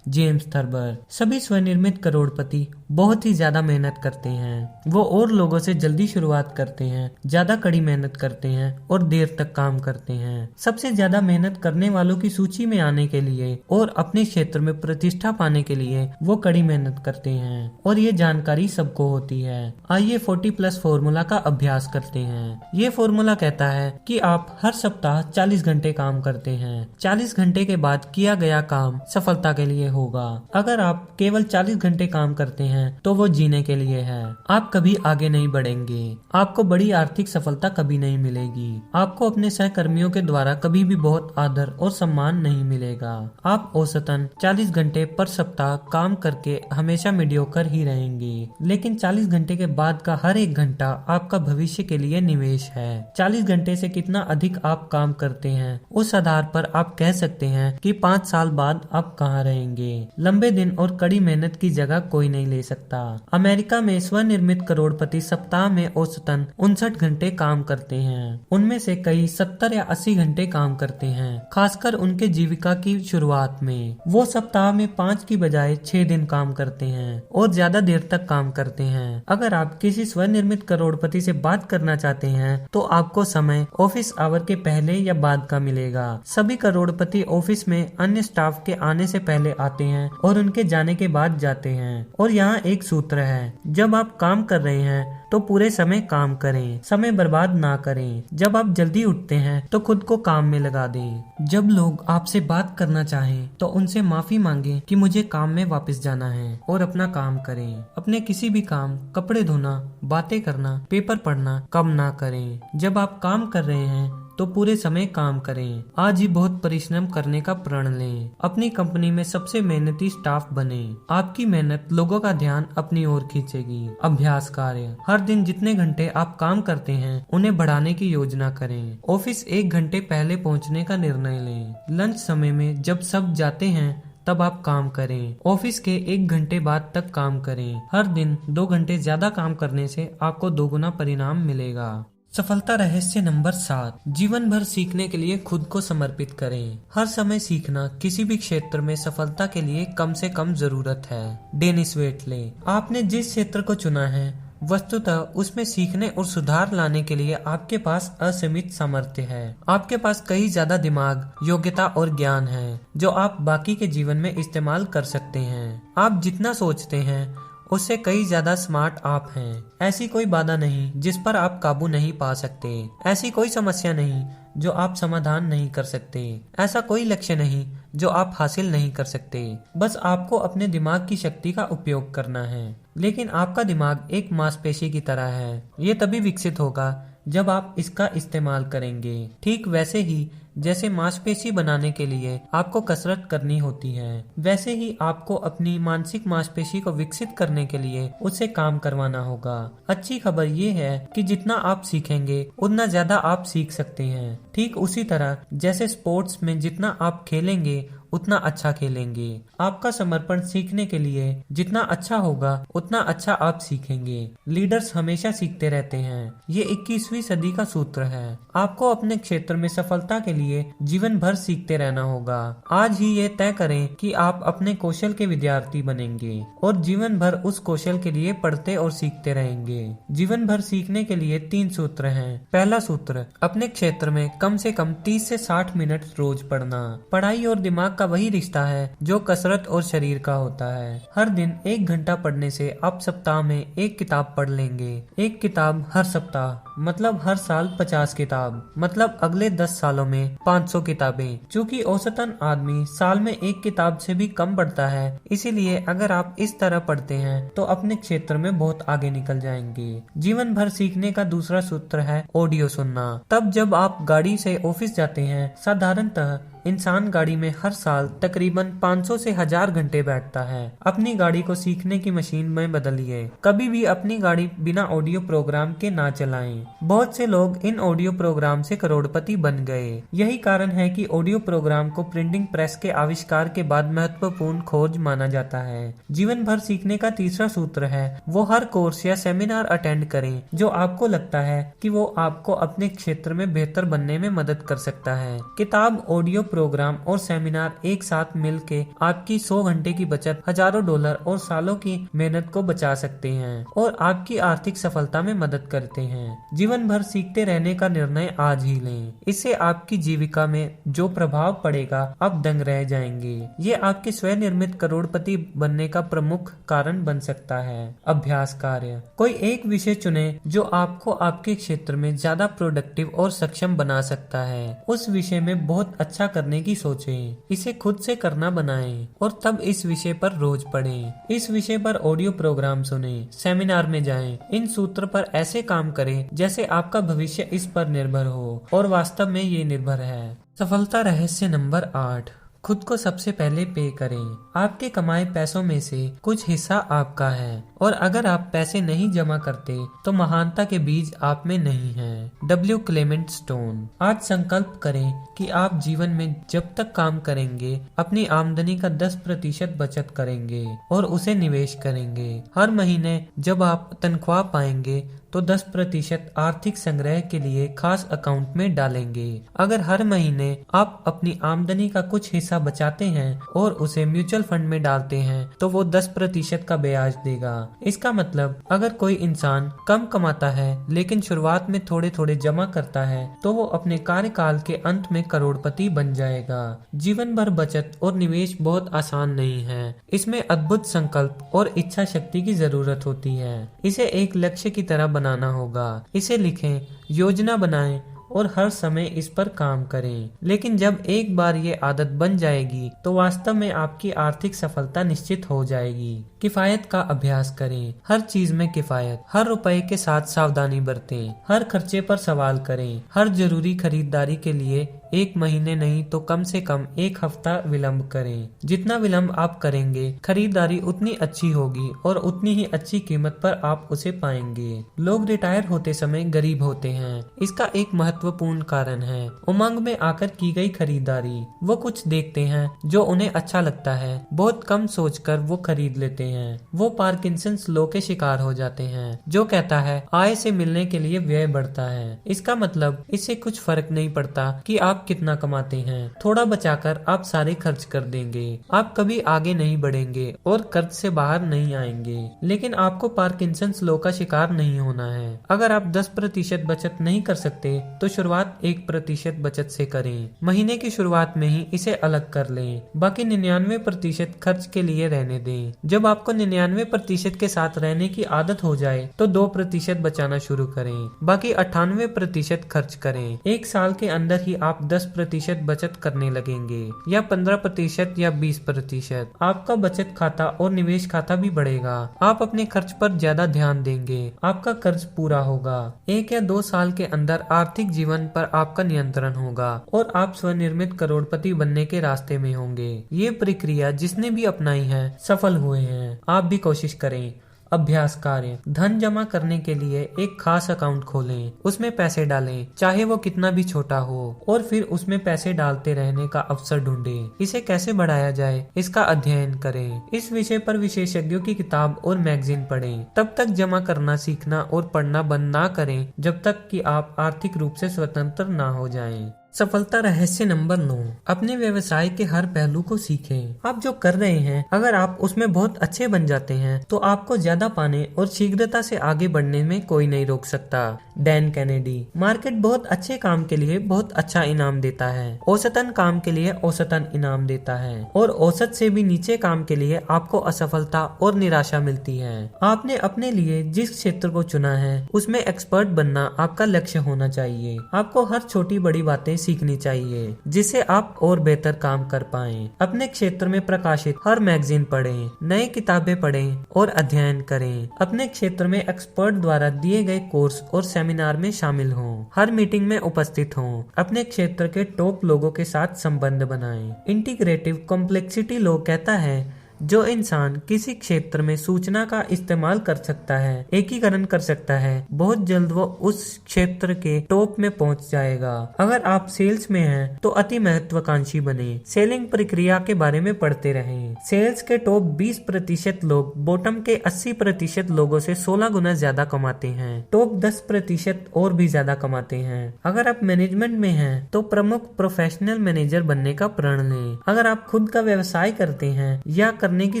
James Thurber. सभी स्वनिर्मित करोड़पति बहुत ही ज्यादा मेहनत करते हैं। वो और लोगों से जल्दी शुरुआत करते हैं, ज्यादा कड़ी मेहनत करते हैं और देर तक काम करते हैं। सबसे ज्यादा मेहनत करने वालों की सूची में आने के लिए और अपने क्षेत्र में प्रतिष्ठा पाने के लिए वो कड़ी मेहनत करते हैं और ये जानकारी सबको होती है। आइए 40+ फॉर्मूला का अभ्यास करते हैं। ये फॉर्मूला कहता है कि आप हर सप्ताह 40 घंटे काम करते हैं। 40 घंटे के बाद किया गया काम सफलता के लिए होगा। अगर आप केवल 40 घंटे काम करते हैं तो वो जीने के लिए है। आप कभी आगे नहीं बढ़ेंगे। आपको बड़ी आर्थिक सफलता कभी नहीं मिलेगी। आपको अपने सहकर्मियों के द्वारा कभी भी बहुत आदर और सम्मान नहीं मिलेगा। आप औसतन 40 घंटे पर सप्ताह काम करके हमेशा मीडियोकर ही रहेंगे। लेकिन 40 घंटे के बाद का हर एक घंटा आपका भविष्य के लिए निवेश है। 40 घंटे से कितना अधिक आप काम करते हैं उस आधार पर आप कह सकते हैं कि 5 साल बाद आप कहाँ रहेंगे। लंबे दिन और कड़ी मेहनत की जगह कोई नहीं ले सकता। अमेरिका में स्वनिर्मित करोड़पति सप्ताह में औसतन 59 घंटे काम करते हैं। उनमें से कई 70 या 80 घंटे काम करते हैं। खासकर उनके जीविका की शुरुआत में वो सप्ताह में 5 की बजाय 6 दिन काम करते हैं और ज्यादा देर तक काम करते हैं। अगर आप किसी स्वनिर्मित करोड़पति से बात करना चाहते हैं तो आपको समय ऑफिस आवर के पहले या बाद का मिलेगा। सभी करोड़पति ऑफिस में अन्य स्टाफ के आने से पहले आते हैं और उनके जाने के बाद जाते हैं और यहाँ यहाँ एक सूत्र है, जब आप काम कर रहे हैं तो पूरे समय काम करें, समय बर्बाद ना करें। जब आप जल्दी उठते हैं तो खुद को काम में लगा दें। जब लोग आपसे बात करना चाहें तो उनसे माफी मांगें कि मुझे काम में वापस जाना है और अपना काम करें। अपने किसी भी काम, कपड़े धोना, बातें करना, पेपर पढ़ना कम ना करें। जब आप काम कर रहे हैं तो पूरे समय काम करें। आज ही बहुत परिश्रम करने का प्रण लें। अपनी कंपनी में सबसे मेहनती स्टाफ बने। आपकी मेहनत लोगों का ध्यान अपनी ओर खींचेगी। अभ्यास कार्य, हर दिन जितने घंटे आप काम करते हैं उन्हें बढ़ाने की योजना करें। ऑफिस 1 घंटे पहले पहुंचने का निर्णय लें। लंच समय में जब सब जाते हैं तब आप काम करें। ऑफिस के 1 घंटे बाद तक काम करें। हर दिन 2 घंटे ज्यादा काम करने से आपको दोगुना परिणाम मिलेगा। सफलता रहस्य नंबर 7, जीवन भर सीखने के लिए खुद को समर्पित करें। हर समय सीखना किसी भी क्षेत्र में सफलता के लिए कम से कम जरूरत है। डेनिस वेटले, आपने जिस क्षेत्र को चुना है वस्तुतः उसमें सीखने और सुधार लाने के लिए आपके पास असीमित सामर्थ्य है। आपके पास कई ज्यादा दिमाग, योग्यता और ज्ञान है जो आप बाकी के जीवन में इस्तेमाल कर सकते हैं। आप जितना सोचते हैं उससे कई ज्यादा स्मार्ट आप हैं। ऐसी कोई बाधा नहीं जिस पर आप काबू नहीं पा सकते। ऐसी कोई समस्या नहीं जो आप समाधान नहीं कर सकते। ऐसा कोई लक्ष्य नहीं जो आप हासिल नहीं कर सकते। बस आपको अपने दिमाग की शक्ति का उपयोग करना है। लेकिन आपका दिमाग एक मांसपेशी की तरह है। ये तभी विकसित होगा जब आप इसका इस्तेमाल करेंगे। ठीक वैसे ही जैसे मांसपेशी बनाने के लिए आपको कसरत करनी होती है, वैसे ही आपको अपनी मानसिक मांसपेशी को विकसित करने के लिए उससे काम करवाना होगा। अच्छी खबर ये है कि जितना आप सीखेंगे उतना ज्यादा आप सीख सकते हैं। ठीक उसी तरह जैसे स्पोर्ट्स में जितना आप खेलेंगे उतना अच्छा खेलेंगे। आपका समर्पण सीखने के लिए जितना अच्छा होगा उतना अच्छा आप सीखेंगे। लीडर्स हमेशा सीखते रहते हैं। ये 21वीं सदी का सूत्र है। आपको अपने क्षेत्र में सफलता के लिए जीवन भर सीखते रहना होगा। आज ही ये तय करें कि आप अपने कौशल के विद्यार्थी बनेंगे और जीवन भर उस कौशल के लिए पढ़ते और सीखते रहेंगे। जीवन भर सीखने के लिए 3 सूत्र हैं। पहला सूत्र, अपने क्षेत्र में कम से कम 30 से 60 मिनट रोज पढ़ना। पढ़ाई और दिमाग का वही रिश्ता है जो कसरत और शरीर का होता है। हर दिन 1 घंटा पढ़ने से आप सप्ताह में 1 किताब पढ़ लेंगे। 1 किताब हर सप्ताह मतलब हर साल 50 किताब, मतलब अगले 10 सालों में 500 किताबें। चूँकि औसतन आदमी साल में 1 किताब से भी कम पढ़ता है, इसीलिए अगर आप इस तरह पढ़ते हैं तो अपने क्षेत्र में बहुत आगे निकल जाएंगे। जीवन भर सीखने का दूसरा सूत्र है ऑडियो सुनना। तब जब आप गाड़ी से ऑफिस जाते हैं, साधारणतः इंसान गाड़ी में हर साल तकरीबन 500 से 1000 घंटे बैठता है। अपनी गाड़ी को सीखने की मशीन में बदलिए। कभी भी अपनी गाड़ी बिना ऑडियो प्रोग्राम के ना चलाएं। बहुत से लोग इन ऑडियो प्रोग्राम से करोड़पति बन गए। यही कारण है कि ऑडियो प्रोग्राम को प्रिंटिंग प्रेस के आविष्कार के बाद महत्वपूर्ण खोज माना जाता है। जीवन भर सीखने का तीसरा सूत्र है, वो हर कोर्स या सेमिनार अटेंड करें जो आपको लगता है कि वो आपको अपने क्षेत्र में बेहतर बनने में मदद कर सकता है। किताब, ऑडियो प्रोग्राम और सेमिनार एक साथ मिलके आपकी 100 घंटे की बचत, हजारों डॉलर और सालों की मेहनत को बचा सकते हैं और आपकी आर्थिक सफलता में मदद करते हैं। जीवन भर सीखते रहने का निर्णय आज ही लें। इससे आपकी जीविका में जो प्रभाव पड़ेगा आप दंग रह जाएंगे। ये आपके स्वनिर्मित करोड़पति बनने का प्रमुख कारण बन सकता है। अभ्यास कार्य, कोई एक विषय चुने जो आपको आपके क्षेत्र में ज्यादा प्रोडक्टिव और सक्षम बना सकता है। उस विषय में बहुत अच्छा करने की सोचें, इसे खुद से करना बनाएं और तब इस विषय पर रोज पढ़ें। इस विषय पर ऑडियो प्रोग्राम सुनें, सेमिनार में जाएं। इन सूत्र पर ऐसे काम करें जैसे आपका भविष्य इस पर निर्भर हो और वास्तव में ये निर्भर है। सफलता रहस्य नंबर 8, खुद को सबसे पहले पे करें। आपके कमाए पैसों में से कुछ हिस्सा आपका है और अगर आप पैसे नहीं जमा करते तो महानता के बीज आप में नहीं है। W Clement stone. आज संकल्प करें कि आप जीवन में जब तक काम करेंगे अपनी आमदनी का 10% बचत करेंगे और उसे निवेश करेंगे। हर महीने जब आप तनख्वाह पाएंगे तो 10% आर्थिक संग्रह के लिए खास अकाउंट में डालेंगे। अगर हर महीने आप अपनी आमदनी का कुछ हिस्सा बचाते हैं और उसे म्यूचुअल फंड में डालते हैं तो वो 10% का ब्याज देगा। इसका मतलब अगर कोई इंसान कम कमाता है लेकिन शुरुआत में थोड़े थोड़े जमा करता है तो वो अपने कार्यकाल के अंत में करोड़पति बन जाएगा। जीवन भर बचत और निवेश बहुत आसान नहीं है। इसमें अद्भुत संकल्प और इच्छा शक्ति की जरूरत होती है। इसे एक लक्ष्य की तरह बनाना होगा। इसे लिखें, योजना बनाएं और हर समय इस पर काम करें। लेकिन जब एक बार ये आदत बन जाएगी तो वास्तव में आपकी आर्थिक सफलता निश्चित हो जाएगी। किफायत का अभ्यास करें। हर चीज में किफायत। हर रुपए के साथ सावधानी बरतें। हर खर्चे पर सवाल करें। हर जरूरी खरीदारी के लिए 1 महीने नहीं तो कम से कम 1 हफ्ता विलंब करें। जितना विलंब आप करेंगे खरीदारी उतनी अच्छी होगी और उतनी ही अच्छी कीमत पर आप उसे पाएंगे। लोग रिटायर होते समय गरीब होते हैं। इसका एक महत्वपूर्ण कारण है उमंग में आकर की गई खरीदारी। वो कुछ देखते हैं जो उन्हें अच्छा लगता है, बहुत कम सोचकर वो खरीद लेते हैं। वो पार्किंसंस लॉ के शिकार हो जाते हैं जो कहता है आय से मिलने के लिए व्यय बढ़ता है। इसका मतलब इससे कुछ फर्क नहीं पड़ता कि आप कितना कमाते हैं। थोड़ा बचाकर आप सारे खर्च कर देंगे। आप कभी आगे नहीं बढ़ेंगे और कर्ज से बाहर नहीं आएंगे। लेकिन आपको पार्किंसंस लॉ का शिकार नहीं होना है। अगर आप 10% बचत नहीं कर सकते तो शुरुआत 1% बचत से करें। महीने की शुरुआत में ही इसे अलग कर लें। बाकी 99% खर्च के लिए रहने दें। जब आपको 99% के साथ रहने की आदत हो जाए तो 2% बचाना शुरू करें। बाकी 98% खर्च करें। 1 साल के अंदर ही आप 10% बचत करने लगेंगे या 15% या 20%। आपका बचत खाता और निवेश खाता भी बढ़ेगा। आप अपने खर्च पर ज्यादा ध्यान देंगे। आपका कर्ज पूरा होगा। 1 या 2 साल के अंदर आर्थिक जीवन पर आपका नियंत्रण होगा और आप स्वनिर्मित करोड़पति बनने के रास्ते में होंगे। ये प्रक्रिया जिसने भी अपनाई है सफल हुए हैं। आप भी कोशिश करें। अभ्यास कार्य। धन जमा करने के लिए एक खास अकाउंट खोलें। उसमें पैसे डालें, चाहे वो कितना भी छोटा हो, और फिर उसमें पैसे डालते रहने का अवसर ढूंढें। इसे कैसे बढ़ाया जाए इसका अध्ययन करें। इस विषय पर विशेषज्ञों की किताब और मैगजीन पढ़ें। तब तक जमा करना सीखना और पढ़ना बंद ना करें जब तक कि आप आर्थिक रूप से स्वतंत्र ना हो जाएं। सफलता रहस्य नंबर 9, अपने व्यवसाय के हर पहलू को सीखें। आप जो कर रहे हैं अगर आप उसमें बहुत अच्छे बन जाते हैं तो आपको ज्यादा पाने और शीघ्रता से आगे बढ़ने में कोई नहीं रोक सकता। Dan Kennedy. मार्केट बहुत अच्छे काम के लिए बहुत अच्छा इनाम देता है, औसतन काम के लिए औसतन इनाम देता है और औसत से भी नीचे काम के लिए आपको असफलता और निराशा मिलती है। आपने अपने लिए जिस क्षेत्र को चुना है उसमें एक्सपर्ट बनना आपका लक्ष्य होना चाहिए। आपको हर छोटी बड़ी बातें सीखनी चाहिए जिससे आप और बेहतर काम कर पाएं। अपने क्षेत्र में प्रकाशित हर मैगजीन पढ़ें, नई किताबें पढ़ें और अध्ययन करें। अपने क्षेत्र में एक्सपर्ट द्वारा दिए गए कोर्स और सेमिनार में शामिल हों। हर मीटिंग में उपस्थित हों। अपने क्षेत्र के टॉप लोगों के साथ संबंध बनाएं। इंटीग्रेटिव कॉम्प्लेक्सिटी लॉ कहता है जो इंसान किसी क्षेत्र में सूचना का इस्तेमाल कर सकता है, एकीकरण कर सकता है, बहुत जल्द वो उस क्षेत्र के टॉप में पहुंच जाएगा। अगर आप सेल्स में हैं तो अति महत्वाकांक्षी बने। सेलिंग प्रक्रिया के बारे में पढ़ते रहें। सेल्स के टॉप 20% लोग बॉटम के 80% लोगों से 16 गुना ज्यादा कमाते हैं। टॉप 10% और भी ज्यादा कमाते हैं। अगर आप मैनेजमेंट में हैं तो प्रमुख प्रोफेशनल मैनेजर बनने का प्रण लें। अगर आप खुद का व्यवसाय करते हैं या करने की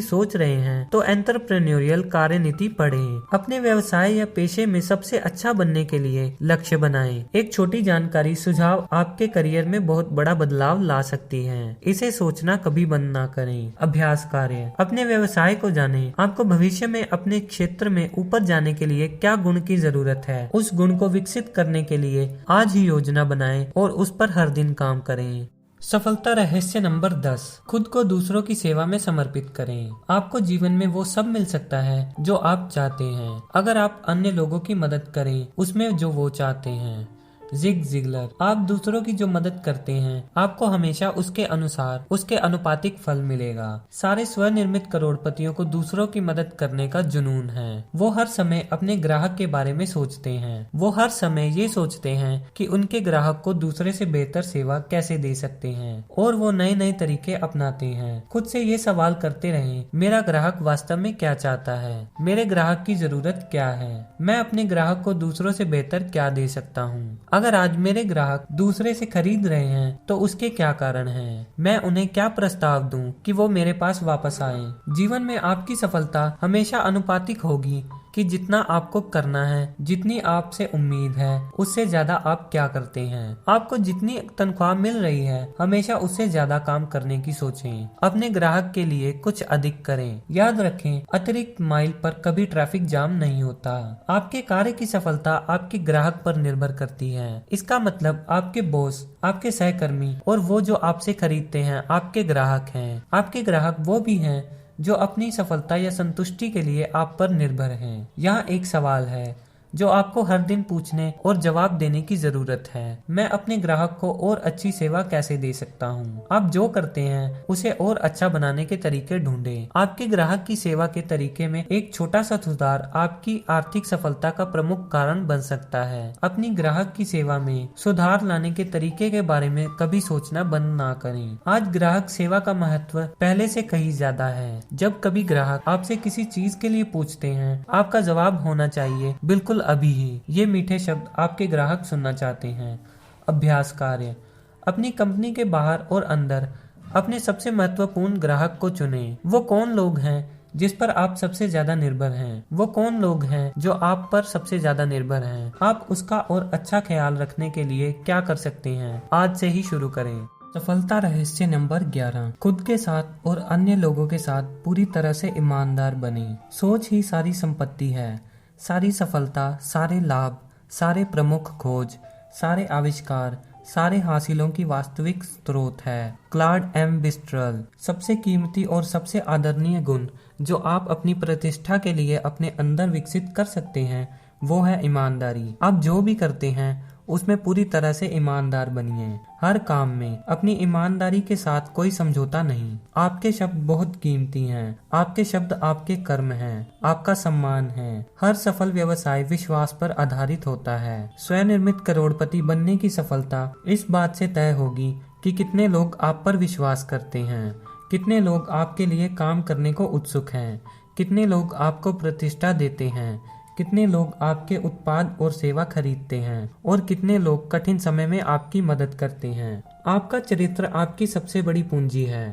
सोच रहे हैं तो एंटरप्रेन्योरियल कार्यनीति पढ़ें। अपने व्यवसाय या पेशे में सबसे अच्छा बनने के लिए लक्ष्य बनाएं। एक छोटी जानकारी सुझाव आपके करियर में बहुत बड़ा बदलाव ला सकती है। इसे सोचना कभी बंद ना करें। अभ्यास कार्य। अपने व्यवसाय को जानें। आपको भविष्य में अपने क्षेत्र में ऊपर जाने के लिए क्या गुण की जरूरत है, उस गुण को विकसित करने के लिए आज ही योजना बनाएं और उस पर हर दिन काम करें। सफलता रहस्य नंबर 10, खुद को दूसरों की सेवा में समर्पित करें। आपको जीवन में वो सब मिल सकता है जो आप चाहते हैं अगर आप अन्य लोगों की मदद करें उसमें जो वो चाहते हैं। Zig Ziglar. आप दूसरों की जो मदद करते हैं आपको हमेशा उसके अनुसार उसके अनुपातिक फल मिलेगा। सारे स्वनिर्मित करोड़पतियों को दूसरों की मदद करने का जुनून है। वो हर समय अपने ग्राहक के बारे में सोचते हैं। वो हर समय ये सोचते हैं कि उनके ग्राहक को दूसरे से बेहतर सेवा कैसे दे सकते हैं और वो नए नए तरीके अपनाते हैं। खुद से ये सवाल करते रहें, मेरा ग्राहक वास्तव में क्या चाहता है, मेरे ग्राहक की जरूरत क्या है, मैं अपने ग्राहक को दूसरों से बेहतर क्या दे सकता हूँ। अगर आज मेरे ग्राहक दूसरे से खरीद रहे हैं तो उसके क्या कारण हैं? मैं उन्हें क्या प्रस्ताव दूं कि वो मेरे पास वापस आएं? जीवन में आपकी सफलता हमेशा अनुपातिक होगी कि जितना आपको करना है, जितनी आपसे उम्मीद है, उससे ज्यादा आप क्या करते हैं। आपको जितनी तनख्वाह मिल रही है हमेशा उससे ज्यादा काम करने की सोचें। अपने ग्राहक के लिए कुछ अधिक करें। याद रखें, अतिरिक्त माइल पर कभी ट्रैफिक जाम नहीं होता। आपके कार्य की सफलता आपके ग्राहक पर निर्भर करती है। इसका मतलब आपके बॉस, आपके सहकर्मी और वो जो आपसे खरीदते हैं आपके ग्राहक हैं। आपके ग्राहक वो भी हैं जो अपनी सफलता या संतुष्टि के लिए आप पर निर्भर हैं। यहाँ एक सवाल है जो आपको हर दिन पूछने और जवाब देने की जरूरत है। मैं अपने ग्राहक को और अच्छी सेवा कैसे दे सकता हूँ? आप जो करते हैं उसे और अच्छा बनाने के तरीके ढूंढें। आपके ग्राहक की सेवा के तरीके में एक छोटा सा सुधार आपकी आर्थिक सफलता का प्रमुख कारण बन सकता है। अपनी ग्राहक की सेवा में सुधार लाने के तरीके के बारे में कभी सोचना बंद ना करें। आज ग्राहक सेवा का महत्व पहले से कहीं ज्यादा है। जब कभी ग्राहक आपसे किसी चीज के लिए पूछते हैं, आपका जवाब होना चाहिए बिल्कुल अभी ही। ये मीठे शब्द आपके ग्राहक सुनना चाहते हैं। अभ्यास कार्य। अपनी कंपनी के बाहर और अंदर अपने सबसे महत्वपूर्ण ग्राहक को चुनें। वो कौन लोग हैं जिस पर आप सबसे ज्यादा निर्भर हैं? वो कौन लोग हैं जो आप पर सबसे ज्यादा निर्भर हैं? आप उसका और अच्छा ख्याल रखने के लिए क्या कर सकते हैं? आज से ही शुरू करें। सफलता रहस्य नंबर 11, खुद के साथ और अन्य लोगों के साथ पूरी तरह से ईमानदार बने। सोच ही सारी संपत्ति है। सारी सफलता, सारे लाभ, सारे प्रमुख खोज, सारे आविष्कार, सारे हासिलों की वास्तविक स्रोत है। Claude M Bristol. सबसे कीमती और सबसे आदरणीय गुण जो आप अपनी प्रतिष्ठा के लिए अपने अंदर विकसित कर सकते हैं वो है ईमानदारी। आप जो भी करते हैं उसमें पूरी तरह से ईमानदार बनिए। हर काम में अपनी ईमानदारी के साथ कोई समझौता नहीं। आपके शब्द बहुत कीमती हैं। आपके शब्द आपके कर्म हैं, आपका सम्मान है। हर सफल व्यवसाय विश्वास पर आधारित होता है। स्वनिर्मित करोड़पति बनने की सफलता इस बात से तय होगी कि कितने लोग आप पर विश्वास करते हैं, कितने लोग आपके लिए काम करने को उत्सुक हैं, कितने लोग आपको प्रतिष्ठा देते हैं, कितने लोग आपके उत्पाद और सेवा खरीदते हैं और कितने लोग कठिन समय में आपकी मदद करते हैं। आपका चरित्र आपकी सबसे बड़ी पूंजी है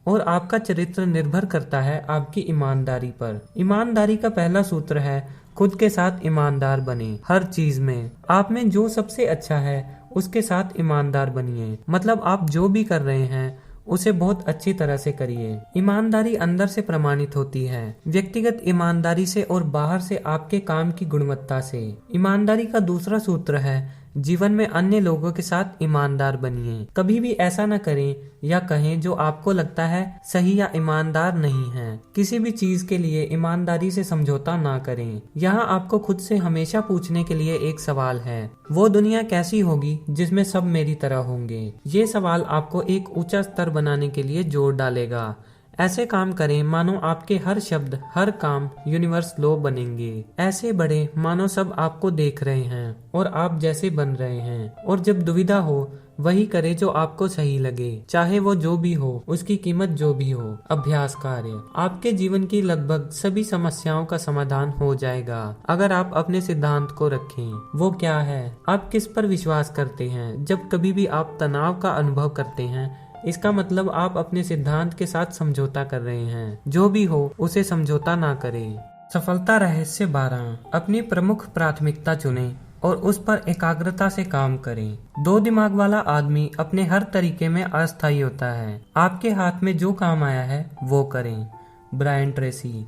और आपका चरित्र निर्भर करता है आपकी ईमानदारी पर। ईमानदारी का पहला सूत्र है खुद के साथ ईमानदार बने। हर चीज में आप में जो सबसे अच्छा है उसके साथ ईमानदार बनिए। मतलब आप जो भी कर रहे हैं उसे बहुत अच्छी तरह से करिए। ईमानदारी अंदर से प्रमाणित होती है, व्यक्तिगत ईमानदारी से और बाहर से आपके काम की गुणवत्ता से। ईमानदारी का दूसरा सूत्र है जीवन में अन्य लोगों के साथ ईमानदार बनिए। कभी भी ऐसा न करें या कहें जो आपको लगता है सही या ईमानदार नहीं है। किसी भी चीज के लिए ईमानदारी से समझौता ना करें। यहाँ आपको खुद से हमेशा पूछने के लिए एक सवाल है, वो दुनिया कैसी होगी जिसमें सब मेरी तरह होंगे? ये सवाल आपको एक ऊंचा स्तर बनाने के लिए जोर डालेगा। ऐसे काम करें मानो आपके हर शब्द, हर काम यूनिवर्स लो बनेंगे। ऐसे बढ़े मानो सब आपको देख रहे हैं और आप जैसे बन रहे हैं। और जब दुविधा हो वही करे जो आपको सही लगे, चाहे वो जो भी हो, उसकी कीमत जो भी हो। अभ्यास कार्य। आपके जीवन की लगभग सभी समस्याओं का समाधान हो जाएगा अगर आप अपने सिद्धांत को रखें। वो क्या है? आप किस पर विश्वास करते हैं? जब कभी भी आप तनाव का अनुभव करते हैं इसका मतलब आप अपने सिद्धांत के साथ समझौता कर रहे हैं। जो भी हो उसे समझौता ना करें। सफलता रहस्य 12, अपनी प्रमुख प्राथमिकता चुनें और उस पर एकाग्रता से काम करें। दो दिमाग वाला आदमी अपने हर तरीके में अस्थायी होता है। आपके हाथ में जो काम आया है वो करें। Brian Tracy.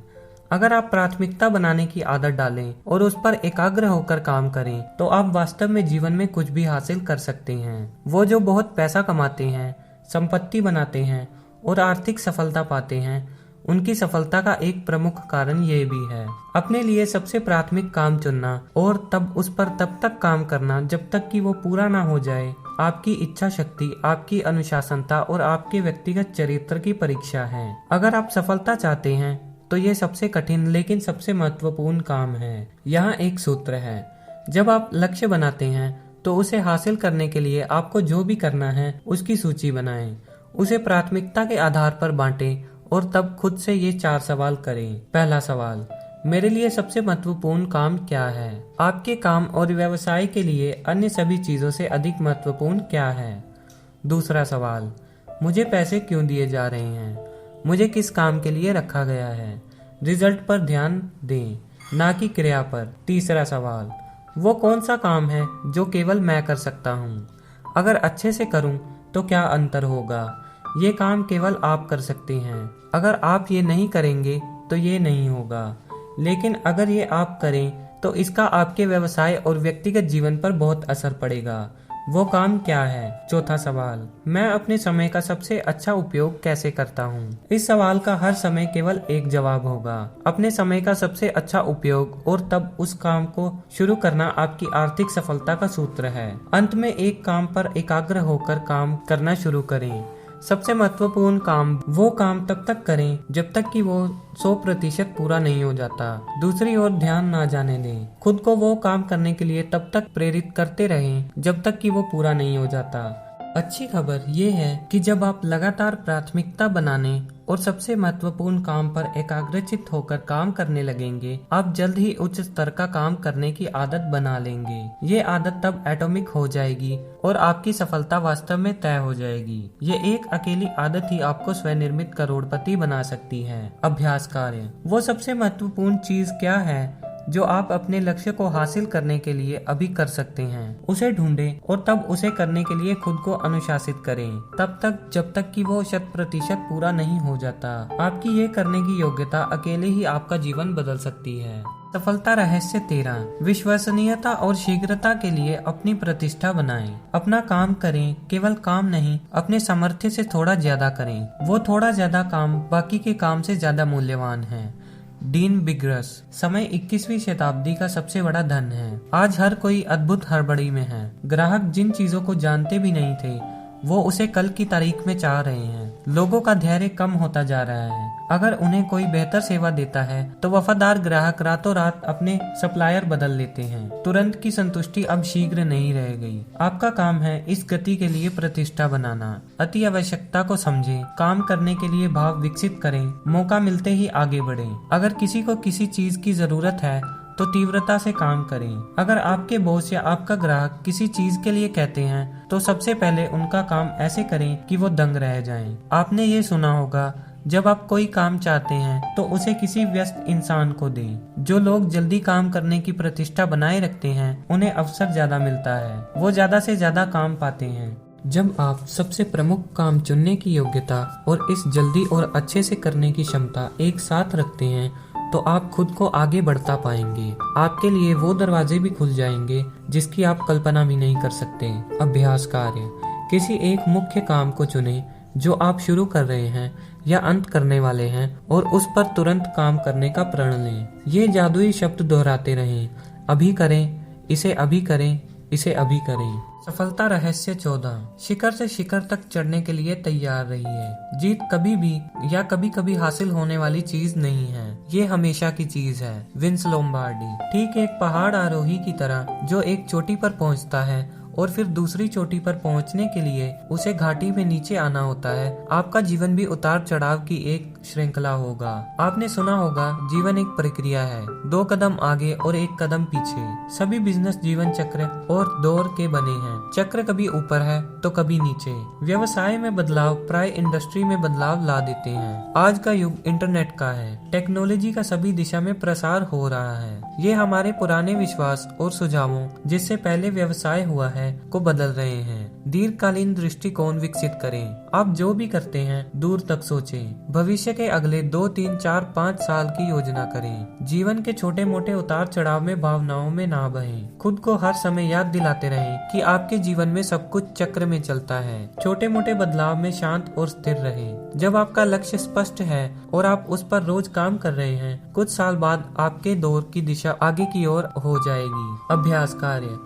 अगर आप प्राथमिकता बनाने की आदत डालें और उस पर एकाग्र होकर काम करें तो आप वास्तव में जीवन में कुछ भी हासिल कर सकते हैं। वो जो बहुत पैसा कमाते हैं, संपत्ति बनाते हैं और आर्थिक सफलता पाते हैं, उनकी सफलता का एक प्रमुख कारण ये भी है। अपने लिए सबसे प्राथमिक काम चुनना और तब उस पर तब तक काम करना जब तक कि वो पूरा ना हो जाए, आपकी इच्छा शक्ति, आपकी अनुशासनता और आपके व्यक्तिगत चरित्र की परीक्षा है। अगर आप सफलता चाहते हैं तो ये सबसे कठिन लेकिन सबसे महत्वपूर्ण काम है। यहाँ एक सूत्र है, जब आप लक्ष्य बनाते हैं तो उसे हासिल करने के लिए आपको जो भी करना है उसकी सूची बनाएं, उसे प्राथमिकता के आधार पर बांटें और तब खुद से ये 4 सवाल करें। पहला सवाल, मेरे लिए सबसे महत्वपूर्ण काम क्या है? आपके काम और व्यवसाय के लिए अन्य सभी चीजों से अधिक महत्वपूर्ण क्या है? दूसरा सवाल, मुझे पैसे क्यों दिए जा रहे हैं? मुझे किस काम के लिए रखा गया है? रिजल्ट पर ध्यान दें, ना कि क्रिया पर। तीसरा सवाल, वो कौन सा काम है जो केवल मैं कर सकता हूँ? अगर अच्छे से करूँ तो क्या अंतर होगा? ये काम केवल आप कर सकते हैं। अगर आप ये नहीं करेंगे तो ये नहीं होगा, लेकिन अगर ये आप करें तो इसका आपके व्यवसाय और व्यक्तिगत जीवन पर बहुत असर पड़ेगा। वो काम क्या है? चौथा सवाल, मैं अपने समय का सबसे अच्छा उपयोग कैसे करता हूँ? इस सवाल का हर समय केवल एक जवाब होगा, अपने समय का सबसे अच्छा उपयोग, और तब उस काम को शुरू करना आपकी आर्थिक सफलता का सूत्र है। अंत में एक काम पर एकाग्र होकर काम करना शुरू करें। सबसे महत्वपूर्ण काम, वो काम तब तक करें जब तक कि वो 100% पूरा नहीं हो जाता। दूसरी ओर ध्यान ना जाने दें। खुद को वो काम करने के लिए तब तक प्रेरित करते रहें जब तक कि वो पूरा नहीं हो जाता। अच्छी खबर ये है कि जब आप लगातार प्राथमिकता बनाने और सबसे महत्वपूर्ण काम पर एकाग्रचित होकर काम करने लगेंगे, आप जल्द ही उच्च स्तर का काम करने की आदत बना लेंगे। ये आदत तब एटॉमिक हो जाएगी और आपकी सफलता वास्तव में तय हो जाएगी। ये एक अकेली आदत ही आपको स्वनिर्मित करोड़पति बना सकती है। अभ्यास कार्य, वो सबसे महत्वपूर्ण चीज क्या है जो आप अपने लक्ष्य को हासिल करने के लिए अभी कर सकते हैं? उसे ढूंढें और तब उसे करने के लिए खुद को अनुशासित करें, तब तक जब तक कि वो 100% पूरा नहीं हो जाता। आपकी ये करने की योग्यता अकेले ही आपका जीवन बदल सकती है। सफलता रहस्य 13, विश्वसनीयता और शीघ्रता के लिए अपनी प्रतिष्ठा बनाएं। अपना काम करें, केवल काम नहीं, अपने सामर्थ्य से थोड़ा ज्यादा करें। वो थोड़ा ज्यादा काम बाकी के काम से ज्यादा मूल्यवान है। डीन बिग्रस, समय 21वीं शताब्दी का सबसे बड़ा धन है। आज हर कोई अद्भुत हड़बड़ी में है। ग्राहक जिन चीजों को जानते भी नहीं थे वो उसे कल की तारीख में चाह रहे हैं। लोगों का धैर्य कम होता जा रहा है। अगर उन्हें कोई बेहतर सेवा देता है तो वफादार ग्राहक रातों रात अपने सप्लायर बदल लेते हैं। तुरंत की संतुष्टि अब शीघ्र नहीं रह गई। आपका काम है इस गति के लिए प्रतिष्ठा बनाना। अति आवश्यकता को समझें, काम करने के लिए भाव विकसित करें, मौका मिलते ही आगे बढ़ें। अगर किसी को किसी चीज की जरूरत है तो तीव्रता से काम करें। अगर आपके बॉस या आपका ग्राहक किसी चीज के लिए कहते हैं तो सबसे पहले उनका काम ऐसे करें कि वो दंग रह जाएं। आपने ये सुना होगा, जब आप कोई काम चाहते हैं तो उसे किसी व्यस्त इंसान को दें। जो लोग जल्दी काम करने की प्रतिष्ठा बनाए रखते हैं उन्हें अवसर ज्यादा मिलता है, वो ज्यादा से ज्यादा काम पाते हैं। जब आप सबसे प्रमुख काम चुनने की योग्यता और इस जल्दी और अच्छे से करने की क्षमता एक साथ रखते हैं तो आप खुद को आगे बढ़ता पाएंगे। आपके लिए वो दरवाजे भी खुल जाएंगे जिसकी आप कल्पना भी नहीं कर सकते। अभ्यास कार्य, किसी एक मुख्य काम को चुनें जो आप शुरू कर रहे हैं या अंत करने वाले हैं और उस पर तुरंत काम करने का प्रण लें। ये जादुई शब्द दोहराते रहें, अभी करें, इसे अभी करें, इसे अभी करें। सफलता रहस्य 14, शिखर से शिखर तक चढ़ने के लिए तैयार रहिए। जीत कभी भी या कभी कभी हासिल होने वाली चीज नहीं है, ये हमेशा की चीज है। विंस लोम्बार्डी, ठीक एक पहाड़ आरोही की तरह जो एक चोटी पर पहुंचता है और फिर दूसरी चोटी पर पहुंचने के लिए उसे घाटी में नीचे आना होता है, आपका जीवन भी उतार चढ़ाव की एक श्रृंखला होगा। आपने सुना होगा, जीवन एक प्रक्रिया है, 2 कदम आगे और 1 कदम पीछे। सभी बिजनेस जीवन चक्र और दौर के बने हैं। चक्र कभी ऊपर है तो कभी नीचे। व्यवसाय में बदलाव प्राय इंडस्ट्री में बदलाव ला देते हैं। आज का युग इंटरनेट का है, टेक्नोलॉजी का सभी दिशा में प्रसार हो रहा है। ये हमारे पुराने विश्वास और सुझावों जिससे पहले व्यवसाय हुआ है है को बदल रहे हैं। दीर्घकालीन दृष्टिकोण विकसित करें। आप जो भी करते हैं दूर तक सोचें। भविष्य के अगले 2, 3, 4, 5 साल की योजना करें। जीवन के छोटे मोटे उतार चढ़ाव में भावनाओं में ना बहें। खुद को हर समय याद दिलाते रहें कि आपके जीवन में सब कुछ चक्र में चलता है। छोटे मोटे बदलाव में शांत और स्थिर रहें। जब आपका लक्ष्य स्पष्ट है और आप उस पर रोज काम कर रहे हैं, कुछ साल बाद आपके दौर की दिशा आगे की ओर हो जाएगी। अभ्यास कार्य।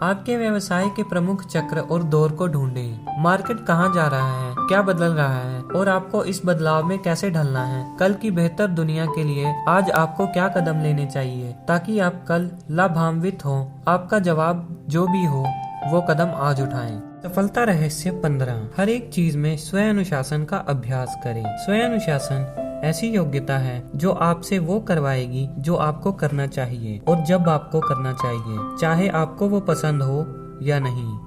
आपके व्यवसाय के प्रमुख चक्र और दौर को ढूंढें। मार्केट कहाँ जा रहा है, क्या बदल रहा है और आपको इस बदलाव में कैसे ढलना है। कल की बेहतर दुनिया के लिए आज आपको क्या कदम लेने चाहिए ताकि आप कल लाभान्वित हो। आपका जवाब जो भी हो वो कदम आज उठाएं। सफलता रहस्य 15। हर एक चीज में स्व अनुशासन का अभ्यास करें। स्व अनुशासन ऐसी योग्यता है जो आपसे वो करवाएगी जो आपको करना चाहिए और जब आपको करना चाहिए, चाहे आपको वो पसंद हो या नहीं।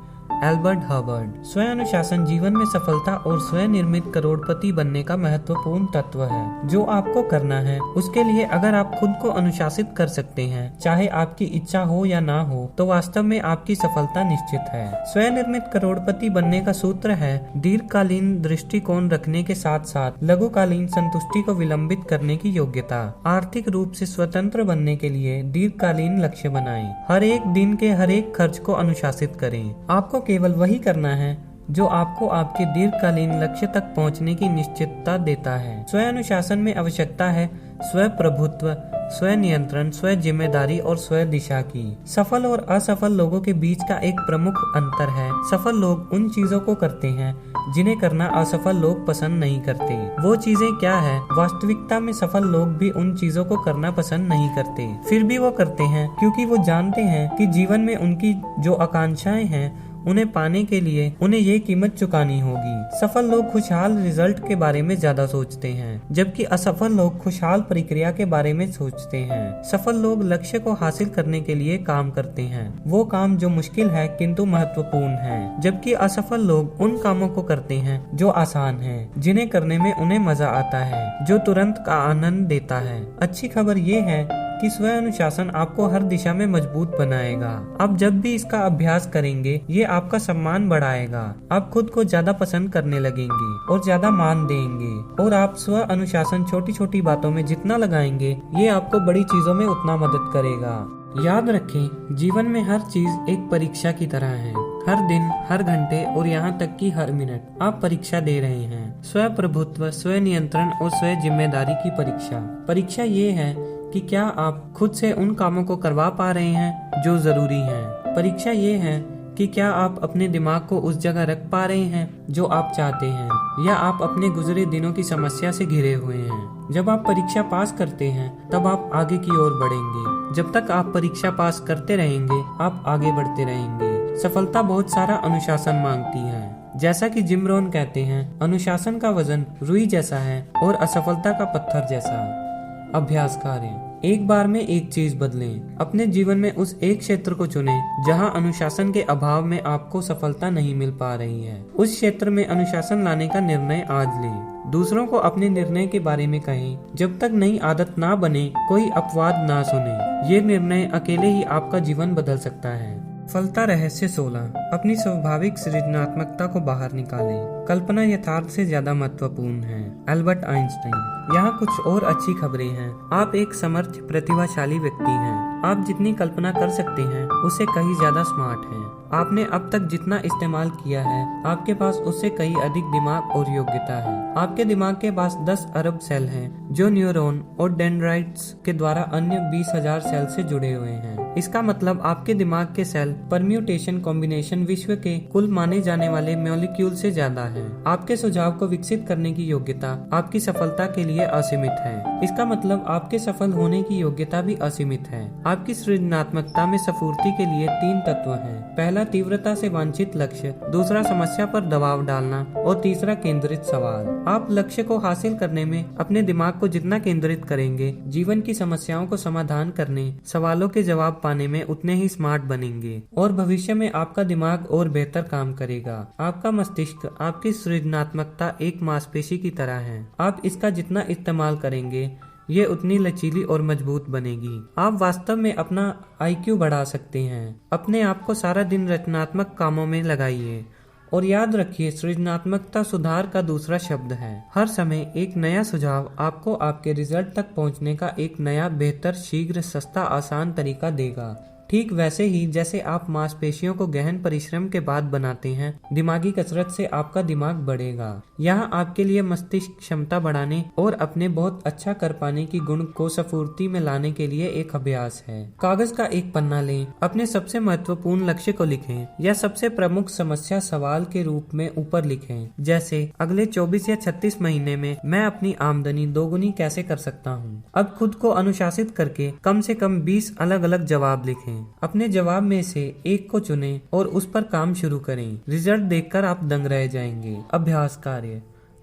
Albert Herbert. स्व अनुशासन जीवन में सफलता और स्व निर्मित करोड़पति बनने का महत्वपूर्ण तत्व है। जो आपको करना है उसके लिए अगर आप खुद को अनुशासित कर सकते हैं, चाहे आपकी इच्छा हो या ना हो, तो वास्तव में आपकी सफलता निश्चित है। स्व निर्मित करोड़पति बनने का सूत्र है दीर्घकालीन दृष्टिकोण रखने के साथ साथ लघुकालीन संतुष्टि को विलंबित करने की योग्यता। आर्थिक रूप से स्वतंत्र बनने के लिए दीर्घकालीन लक्ष्य बनाएं। हर एक दिन के हर एक खर्च को अनुशासित करें। आपको केवल वही करना है जो आपको आपके दीर्घकालीन लक्ष्य तक पहुंचने की निश्चितता देता है। स्व अनुशासन में आवश्यकता है स्व प्रभुत्व, स्व नियंत्रण, स्व जिम्मेदारी और स्व दिशा की। सफल और असफल लोगों के बीच का एक प्रमुख अंतर है सफल लोग उन चीजों को करते हैं जिन्हें करना असफल लोग पसंद नहीं करते। वो चीजें क्या है? वास्तविकता में सफल लोग भी उन चीजों को करना पसंद नहीं करते, फिर भी वो करते हैं क्योंकि वो जानते हैं कि जीवन में उनकी जो आकांक्षाएं हैं उन्हें पाने के लिए उन्हें ये कीमत चुकानी होगी। सफल लोग खुशहाल रिजल्ट के बारे में ज्यादा सोचते हैं, जबकि असफल लोग खुशहाल प्रक्रिया के बारे में सोचते हैं। सफल लोग लक्ष्य को हासिल करने के लिए काम करते हैं, वो काम जो मुश्किल है किंतु महत्वपूर्ण है, जबकि असफल लोग उन कामों को करते हैं जो आसान है, जिन्हें करने में उन्हें मजा आता है, जो तुरंत का आनंद देता है। अच्छी खबर ये है कि स्व अनुशासन आपको हर दिशा में मजबूत बनाएगा। आप जब भी इसका अभ्यास करेंगे ये आपका सम्मान बढ़ाएगा। आप खुद को ज्यादा पसंद करने लगेंगे और ज्यादा मान देंगे और आप स्व अनुशासन छोटी छोटी बातों में जितना लगाएंगे ये आपको बड़ी चीजों में उतना मदद करेगा। याद रखें, जीवन में हर चीज एक परीक्षा की तरह है। हर दिन, हर घंटे और यहाँ तक कि हर मिनट आप परीक्षा दे रहे हैं। स्व प्रभुत्व, स्व नियंत्रण और स्व जिम्मेदारी की परीक्षा। परीक्षा ये है कि क्या आप खुद से उन कामों को करवा पा रहे हैं जो जरूरी हैं। परीक्षा ये है कि क्या आप अपने दिमाग को उस जगह रख पा रहे हैं जो आप चाहते हैं, या आप अपने गुजरे दिनों की समस्या से घिरे हुए हैं। जब आप परीक्षा पास करते हैं तब आप आगे की ओर बढ़ेंगे। जब तक आप परीक्षा पास करते रहेंगे आप आगे बढ़ते रहेंगे। सफलता बहुत सारा अनुशासन मांगती है। जैसा कि जिम रोहन कहते हैं, अनुशासन का वजन रुई जैसा है और असफलता का पत्थर जैसा। अभ्यास कार्य। एक बार में एक चीज बदलें। अपने जीवन में उस एक क्षेत्र को चुनें जहां अनुशासन के अभाव में आपको सफलता नहीं मिल पा रही है। उस क्षेत्र में अनुशासन लाने का निर्णय आज लें। दूसरों को अपने निर्णय के बारे में कहें। जब तक नई आदत ना बने कोई अपवाद ना सुने। ये निर्णय अकेले ही आपका जीवन बदल सकता है। सफलता रहस्य 16। अपनी स्वाभाविक सृजनात्मकता को बाहर निकालें। कल्पना यथार्थ से ज्यादा महत्वपूर्ण है। Albert Einstein. यहाँ कुछ और अच्छी खबरें हैं। आप एक समर्थ प्रतिभाशाली व्यक्ति हैं। आप जितनी कल्पना कर सकते हैं उससे कहीं ज्यादा स्मार्ट हैं। आपने अब तक जितना इस्तेमाल किया है आपके पास उससे कहीं अधिक दिमाग और योग्यता है। आपके दिमाग के पास 10 अरब सेल हैं जो न्यूरॉन और डेंड्राइट्स के द्वारा अन्य 20,000 सेल से जुड़े हुए हैं। इसका मतलब आपके दिमाग के सेल परम्यूटेशन कॉम्बिनेशन विश्व के कुल माने जाने वाले मॉलिक्यूल से ज्यादा है। आपके सुझाव को विकसित करने की योग्यता आपकी सफलता के लिए असीमित है। इसका मतलब आपके सफल होने की योग्यता भी असीमित है। आपकी सृजनात्मकता में स्फूर्ति के लिए 3 तत्व हैं। पहला तीव्रता से वांछित लक्ष्य, दूसरा समस्या पर दबाव डालना और तीसरा केंद्रित सवाल। आप लक्ष्य को हासिल करने में अपने दिमाग को जितना केंद्रित करेंगे, जीवन की समस्याओं को समाधान करने, सवालों के जवाब पाने में उतने ही स्मार्ट बनेंगे और भविष्य में आपका दिमाग और बेहतर काम करेगा। आपका मस्तिष्क आपकी सृजनात्मकता एक मांसपेशी की तरह है। आप इसका जितना इस्तेमाल करेंगे ये उतनी लचीली और मजबूत बनेगी। आप वास्तव में अपना IQ बढ़ा सकते हैं। अपने आप को सारा दिन रचनात्मक कामों में लगाइए और याद रखिए, सृजनात्मकता सुधार का दूसरा शब्द है। हर समय एक नया सुझाव आपको आपके रिजल्ट तक पहुंचने का एक नया, बेहतर, शीघ्र, सस्ता, आसान तरीका देगा। ठीक वैसे ही जैसे आप मांसपेशियों को गहन परिश्रम के बाद बनाते हैं, दिमागी कसरत से आपका दिमाग बढ़ेगा। यहाँ आपके लिए मस्तिष्क क्षमता बढ़ाने और अपने बहुत अच्छा कर पाने की गुण को स्फूर्ति में लाने के लिए एक अभ्यास है। कागज का एक पन्ना लें, अपने सबसे महत्वपूर्ण लक्ष्य को लिखें या सबसे प्रमुख समस्या सवाल के रूप में ऊपर लिखें। जैसे, अगले 24 या 36 महीने में मैं अपनी आमदनी दोगुनी कैसे कर सकता हूँ। अब खुद को अनुशासित करके कम से कम 20 अलग अलग जवाब लिखें। अपने जवाब में से एक को चुनें और उस पर काम शुरू करें। रिजल्ट देखकर आप दंग रह जाएंगे। अभ्यास कार्य,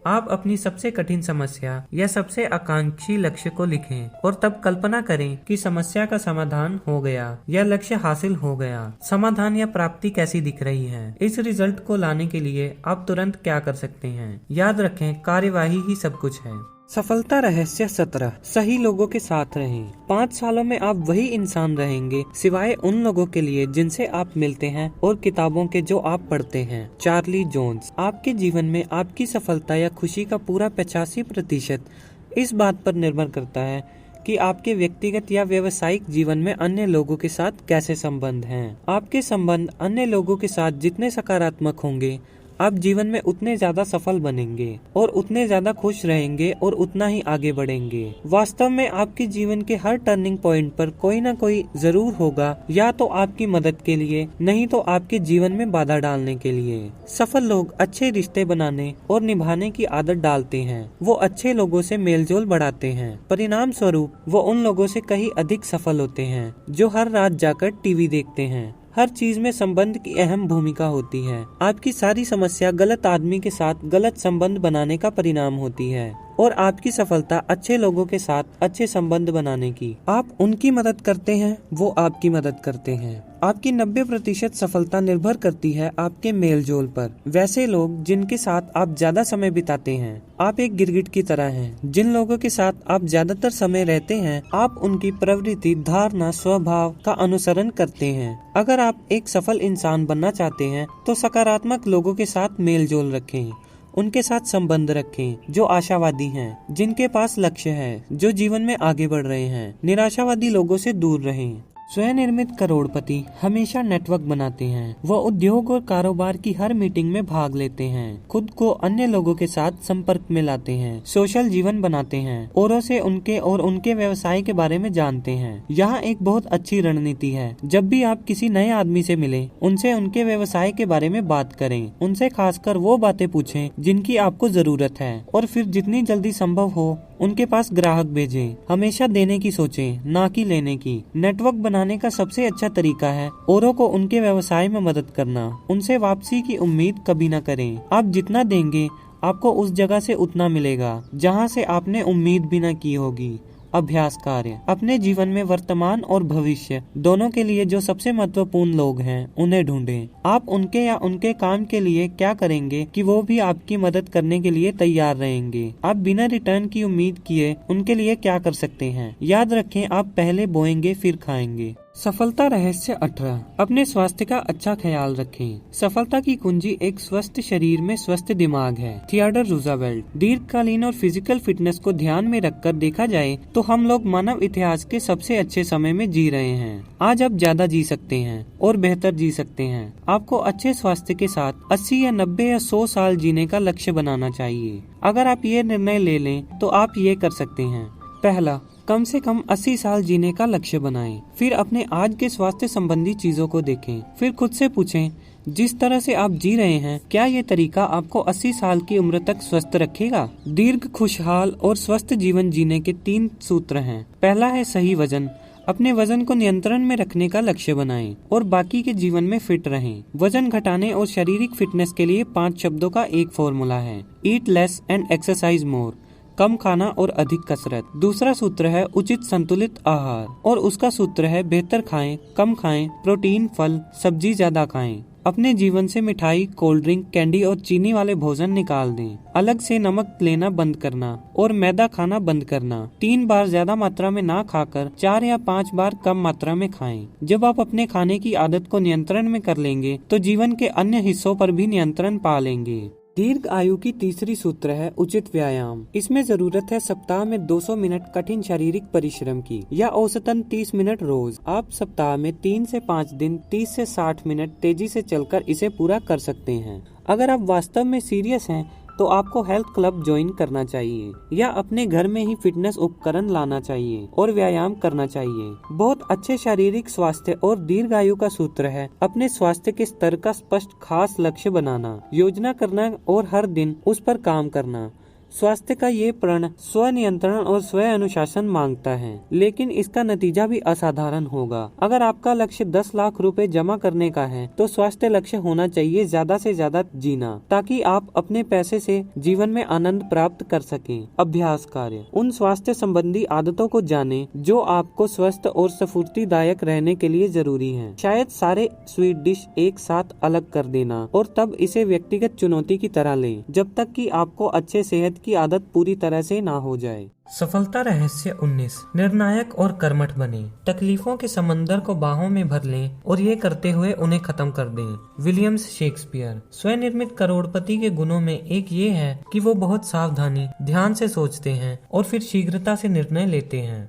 आप अपनी सबसे कठिन समस्या या सबसे आकांक्षी लक्ष्य को लिखें और तब कल्पना करें कि समस्या का समाधान हो गया या लक्ष्य हासिल हो गया। समाधान या प्राप्ति कैसी दिख रही है। इस रिजल्ट को लाने के लिए आप तुरंत क्या कर सकते हैं। याद रखें, कार्यवाही ही सब कुछ है। सफलता रहस्य 17, सही लोगों के साथ रहें। 5 सालों में आप वही इंसान रहेंगे सिवाय उन लोगों के लिए जिनसे आप मिलते हैं और किताबों के जो आप पढ़ते हैं। Charlie Jones. आपके जीवन में आपकी सफलता या खुशी का पूरा 85% इस बात पर निर्भर करता है कि आपके व्यक्तिगत या व्यावसायिक जीवन में अन्य लोगों के साथ कैसे संबंध हैं। आपके संबंध अन्य लोगों के साथ जितने सकारात्मक होंगे, आप जीवन में उतने ज्यादा सफल बनेंगे और उतने ज्यादा खुश रहेंगे और उतना ही आगे बढ़ेंगे। वास्तव में आपके जीवन के हर टर्निंग पॉइंट पर कोई ना कोई जरूर होगा, या तो आपकी मदद के लिए, नहीं तो आपके जीवन में बाधा डालने के लिए। सफल लोग अच्छे रिश्ते बनाने और निभाने की आदत डालते हैं। वो अच्छे लोगों से मेलजोल बढ़ाते हैं। परिणाम स्वरूप वो उन लोगों से कहीं अधिक सफल होते हैं जो हर रात जाकर टीवी देखते हैं। हर चीज में संबंध की अहम भूमिका होती है। आपकी सारी समस्या गलत आदमी के साथ गलत संबंध बनाने का परिणाम होती है और आपकी सफलता अच्छे लोगों के साथ अच्छे संबंध बनाने की। आप उनकी मदद करते हैं, वो आपकी मदद करते हैं। आपकी 90% सफलता निर्भर करती है आपके मेलजोल पर। वैसे लोग जिनके साथ आप ज्यादा समय बिताते हैं, आप एक गिरगिट की तरह हैं। जिन लोगों के साथ आप ज्यादातर समय रहते हैं, आप उनकी प्रवृत्ति, धारणा, स्वभाव का अनुसरण करते हैं। अगर आप एक सफल इंसान बनना चाहते हैं तो सकारात्मक लोगों के साथ मेलजोल रखें। उनके साथ संबंध रखें जो आशावादी हैं, जिनके पास लक्ष्य है, जो जीवन में आगे बढ़ रहे हैं। निराशावादी लोगों से दूर रहें। स्वनिर्मित करोड़पति हमेशा नेटवर्क बनाते हैं। वह उद्योग और कारोबार की हर मीटिंग में भाग लेते हैं, खुद को अन्य लोगों के साथ संपर्क में लाते हैं, सोशल जीवन बनाते हैं, औरों से उनके और उनके व्यवसाय के बारे में जानते हैं। यहाँ एक बहुत अच्छी रणनीति है। जब भी आप किसी नए आदमी से मिलें, उनसे उनके व्यवसाय के बारे में बात करें। उनसे खासकर वो बातें पूछें जिनकी आपको जरूरत है और फिर जितनी जल्दी संभव हो उनके पास ग्राहक भेजें। हमेशा देने की सोचें, ना कि लेने की। नेटवर्क बनाने का सबसे अच्छा तरीका है औरों को उनके व्यवसाय में मदद करना। उनसे वापसी की उम्मीद कभी न करें। आप जितना देंगे, आपको उस जगह से उतना मिलेगा जहां से आपने उम्मीद भी न की होगी। अभ्यास कार्य, अपने जीवन में वर्तमान और भविष्य दोनों के लिए जो सबसे महत्वपूर्ण लोग हैं, उन्हें ढूंढें। आप उनके या उनके काम के लिए क्या करेंगे कि वो भी आपकी मदद करने के लिए तैयार रहेंगे। आप बिना रिटर्न की उम्मीद किए उनके लिए क्या कर सकते हैं। याद रखें, आप पहले बोएंगे फिर खाएंगे। सफलता रहस्य 18, अपने स्वास्थ्य का अच्छा ख्याल रखें। सफलता की कुंजी एक स्वस्थ शरीर में स्वस्थ दिमाग है। Theodore Roosevelt. दीर्घकालीन और फिजिकल फिटनेस को ध्यान में रखकर देखा जाए तो हम लोग मानव इतिहास के सबसे अच्छे समय में जी रहे हैं। आज आप ज्यादा जी सकते हैं और बेहतर जी सकते हैं। आपको अच्छे स्वास्थ्य के साथ 80 या 90 या 100 साल जीने का लक्ष्य बनाना चाहिए। अगर आप ये निर्णय ले लें तो आप ये कर सकते हैं। पहला, कम से कम 80 साल जीने का लक्ष्य बनाएं। फिर अपने आज के स्वास्थ्य संबंधी चीजों को देखें। फिर खुद से पूछें, जिस तरह से आप जी रहे हैं, क्या ये तरीका आपको 80 साल की उम्र तक स्वस्थ रखेगा? दीर्घ, खुशहाल और स्वस्थ जीवन जीने के 3 सूत्र हैं। पहला है सही वजन। अपने वजन को नियंत्रण में रखने का लक्ष्य बनाएं और बाकी के जीवन में फिट रहें। वजन घटाने और शारीरिक फिटनेस के लिए 5 शब्दों का एक फॉर्मूला है। Eat less and exercise more. कम खाना और अधिक कसरत। दूसरा सूत्र है उचित संतुलित आहार और उसका सूत्र है बेहतर खाएं, कम खाएं, प्रोटीन, फल, सब्जी ज्यादा खाएं। अपने जीवन से मिठाई, कोल्ड ड्रिंक, कैंडी और चीनी वाले भोजन निकाल दें। अलग से नमक लेना बंद करना और मैदा खाना बंद करना। 3 बार ज्यादा मात्रा में ना खाकर 4 या 5 बार कम मात्रा में खाएं। जब आप अपने खाने की आदत को नियंत्रण में कर लेंगे तो जीवन के अन्य हिस्सों पर भी नियंत्रण पा लेंगे। दीर्घ आयु की तीसरी सूत्र है उचित व्यायाम। इसमें जरूरत है सप्ताह में 200 मिनट कठिन शारीरिक परिश्रम की या औसतन 30 मिनट रोज। आप सप्ताह में 3 से 5 दिन 30 से 60 मिनट तेजी से चलकर इसे पूरा कर सकते हैं। अगर आप वास्तव में सीरियस हैं तो आपको हेल्थ क्लब ज्वाइन करना चाहिए या अपने घर में ही फिटनेस उपकरण लाना चाहिए और व्यायाम करना चाहिए। बहुत अच्छे शारीरिक स्वास्थ्य और दीर्घायु का सूत्र है अपने स्वास्थ्य के स्तर का स्पष्ट खास लक्ष्य बनाना, योजना करना और हर दिन उस पर काम करना। स्वास्थ्य का ये प्रण स्व नियंत्रण और स्व अनुशासन मांगता है, लेकिन इसका नतीजा भी असाधारण होगा। अगर आपका लक्ष्य 10 लाख रुपए जमा करने का है तो स्वास्थ्य लक्ष्य होना चाहिए ज्यादा से ज्यादा जीना, ताकि आप अपने पैसे से जीवन में आनंद प्राप्त कर सकें। अभ्यास कार्य। उन स्वास्थ्य संबंधी आदतों को जानें जो आपको स्वस्थ और स्फूर्तिदायक रहने के लिए जरूरी हैं। शायद सारे स्वीट डिश एक साथ अलग कर देना और तब इसे व्यक्तिगत चुनौती की तरह लें जब तक कि आपको अच्छे सेहत की आदत पूरी तरह से ना हो जाए। सफलता रहस्य 19। निर्णायक और कर्मठ बने। तकलीफों के समंदर को बाहों में भर लें और ये करते हुए उन्हें खत्म कर दें। Williams Shakespeare. स्वनिर्मित करोड़पति के गुणों में एक ये है कि वो बहुत सावधानी, ध्यान से सोचते हैं और फिर शीघ्रता से निर्णय लेते हैं।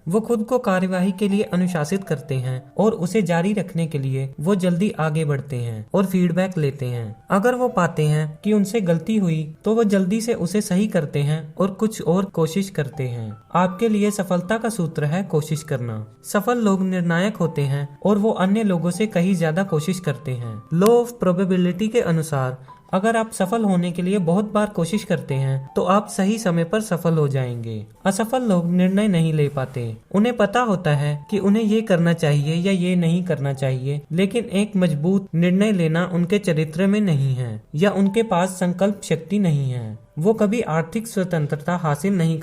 वो खुद को कार्यवाही के लिए अनुशासित करते हैं और उसे जारी रखने के लिए वो जल्दी आगे बढ़ते हैं और फीडबैक लेते हैं। अगर वो पाते हैं कि उनसे गलती हुई तो वो जल्दी से उसे सही करते हैं और कुछ और कोशिश करते हैं। आपके लिए सफलता का सूत्र है कोशिश करना। सफल लोग निर्णायक होते हैं और वो अन्य लोगों से कहीं ज्यादा कोशिश करते हैं। लॉ ऑफ प्रोबेबिलिटी के अनुसार अगर आप सफल होने के लिए बहुत बार कोशिश करते हैं तो आप सही समय पर सफल हो जाएंगे। असफल लोग निर्णय नहीं ले पाते। उन्हें पता होता है कि उन्हें ये करना चाहिए या ये नहीं करना चाहिए, लेकिन एक मजबूत निर्णय लेना उनके चरित्र में नहीं है या उनके पास संकल्प शक्ति नहीं है। वो कभी आर्थिक स्वतंत्रता हासिल नहीं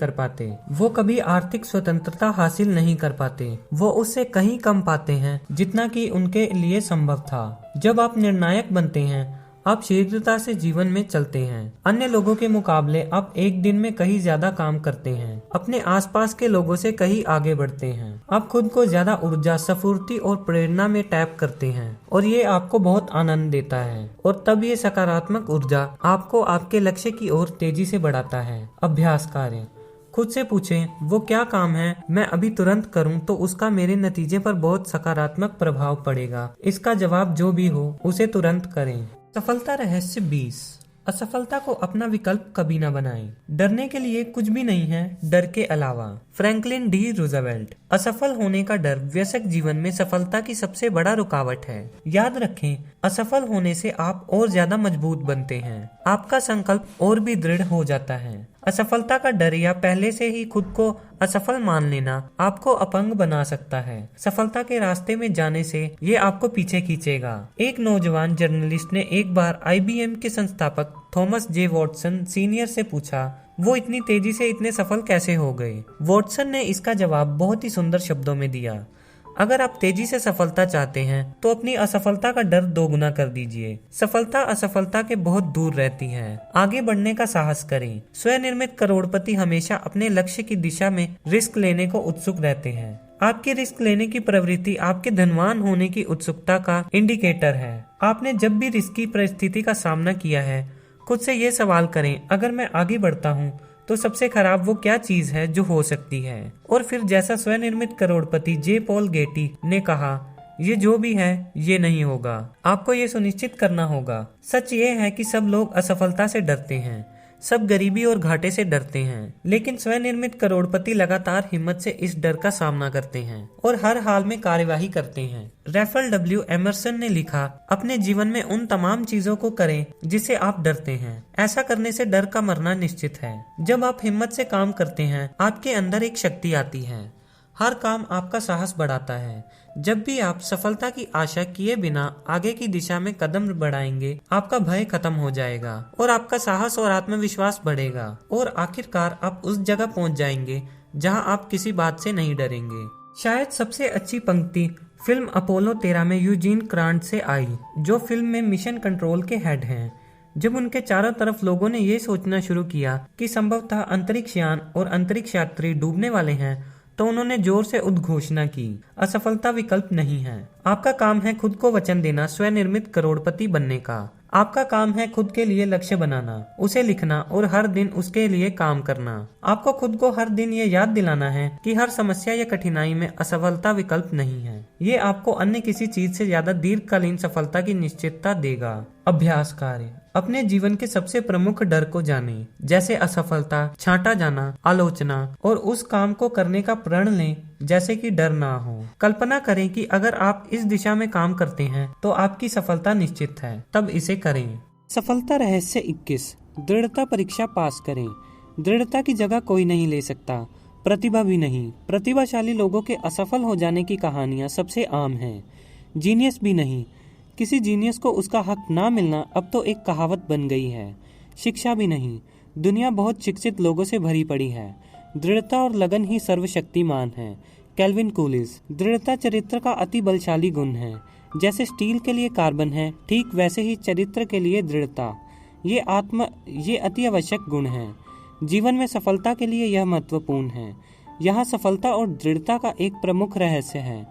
कर पाते। वो उससे कहीं कम पाते हैं जितना कि उनके लिए संभव था। जब आप निर्णायक बनते हैं आप शीघ्रता से जीवन में चलते हैं। अन्य लोगों के मुकाबले आप एक दिन में कहीं ज्यादा काम करते हैं। अपने आसपास के लोगों से कहीं आगे बढ़ते हैं। आप खुद को ज्यादा ऊर्जा, स्फूर्ति और प्रेरणा में टैप करते हैं और ये आपको बहुत आनंद देता है और तब ये सकारात्मक ऊर्जा आपको आपके लक्ष्य की ओर तेजी से बढ़ाता है। अभ्यास कार्य। खुद से पूछें वो क्या काम है मैं अभी तुरंत करूं तो उसका मेरे नतीजे पर बहुत सकारात्मक प्रभाव पड़ेगा। इसका जवाब जो भी हो उसे तुरंत करें। सफलता रहस्य 20। असफलता को अपना विकल्प कभी न बनाएं। डरने के लिए कुछ भी नहीं है डर के अलावा। Franklin D Roosevelt. असफल होने का डर वयस्क जीवन में सफलता की सबसे बड़ा रुकावट है। याद रखें, असफल होने से आप और ज्यादा मजबूत बनते हैं। आपका संकल्प और भी दृढ़ हो जाता है। असफलता का डर या पहले से ही खुद को असफल मान लेना आपको अपंग बना सकता है। सफलता के रास्ते में जाने से ये आपको पीछे खींचेगा। एक नौजवान जर्नलिस्ट ने एक बार IBM के संस्थापक थॉमस जे वॉटसन सीनियर से पूछा वो इतनी तेजी से इतने सफल कैसे हो गए। वॉटसन ने इसका जवाब बहुत ही सुंदर शब्दों में दिया, अगर आप तेजी से सफलता चाहते हैं तो अपनी असफलता का डर दोगुना कर दीजिए। सफलता असफलता के बहुत दूर रहती है। आगे बढ़ने का साहस करें। स्वनिर्मित करोड़पति हमेशा अपने लक्ष्य की दिशा में रिस्क लेने को उत्सुक रहते हैं। आपकी रिस्क लेने की प्रवृत्ति आपके धनवान होने की उत्सुकता का इंडिकेटर है। आपने जब भी रिस्की परिस्थिति का सामना किया है खुद से ये सवाल करें, अगर मैं आगे बढ़ता हूँ तो सबसे खराब वो क्या चीज है जो हो सकती है। और फिर जैसा स्वनिर्मित करोड़पति जे पॉल गेटी ने कहा, ये जो भी है ये नहीं होगा। आपको ये सुनिश्चित करना होगा। सच ये है कि सब लोग असफलता से डरते हैं, सब गरीबी और घाटे से डरते हैं, लेकिन स्वनिर्मित करोड़पति लगातार हिम्मत से इस डर का सामना करते हैं और हर हाल में कार्यवाही करते हैं। Raffle W. एमरसन ने लिखा, अपने जीवन में उन तमाम चीजों को करें जिससे आप डरते हैं। ऐसा करने से डर का मरना निश्चित है। जब आप हिम्मत से काम करते हैं आपके अंदर एक शक्ति आती है। हर काम आपका साहस बढ़ाता है। जब भी आप सफलता की आशा किए बिना आगे की दिशा में कदम बढ़ाएंगे आपका भय खत्म हो जाएगा और आपका साहस और आत्मविश्वास बढ़ेगा और आखिरकार आप उस जगह पहुंच जाएंगे जहां आप किसी बात से नहीं डरेंगे। शायद सबसे अच्छी पंक्ति फिल्म अपोलो 13 में यूजीन क्रांट से आई, जो फिल्म में मिशन कंट्रोल के हेड हैं। जब उनके चारों तरफ लोगों ने ये सोचना शुरू किया कि संभवतः अंतरिक्ष यान और अंतरिक्ष यात्री डूबने वाले हैं, तो उन्होंने जोर से उद्घोषणा की, असफलता विकल्प नहीं है। आपका काम है खुद को वचन देना स्वनिर्मित करोड़पति बनने का। आपका काम है खुद के लिए लक्ष्य बनाना, उसे लिखना और हर दिन उसके लिए काम करना। आपको खुद को हर दिन ये याद दिलाना है कि हर समस्या या कठिनाई में असफलता विकल्प नहीं है। ये आपको अन्य किसी चीज से ज्यादा दीर्घकालीन सफलता की निश्चितता देगा। अभ्यास कार्य। अपने जीवन के सबसे प्रमुख डर को जानें, जैसे असफलता, छांटा जाना, आलोचना, और उस काम को करने का प्रण लें जैसे कि डर ना हो। कल्पना करें कि अगर आप इस दिशा में काम करते हैं तो आपकी सफलता निश्चित है, तब इसे करें। सफलता रहस्य 21। दृढ़ता परीक्षा पास करें। दृढ़ता की जगह कोई नहीं ले सकता, प्रतिभा भी नहीं। प्रतिभाशाली लोगों के असफल हो जाने की कहानियां सबसे आम हैं, जीनियस भी नहीं। किसी जीनियस को उसका हक ना मिलना अब तो एक कहावत बन गई है। शिक्षा भी नहीं, दुनिया बहुत शिक्षित लोगों से भरी पड़ी है। दृढ़ता और लगन ही सर्वशक्तिमान है। कैल्विन कूलिस। दृढ़ता चरित्र का अति बलशाली गुण है। जैसे स्टील के लिए कार्बन है, ठीक वैसे ही चरित्र के लिए दृढ़ता। ये अति आवश्यक गुण है। जीवन में सफलता के लिए यह महत्वपूर्ण है। यहाँ सफलता और दृढ़ता का एक प्रमुख रहस्य है।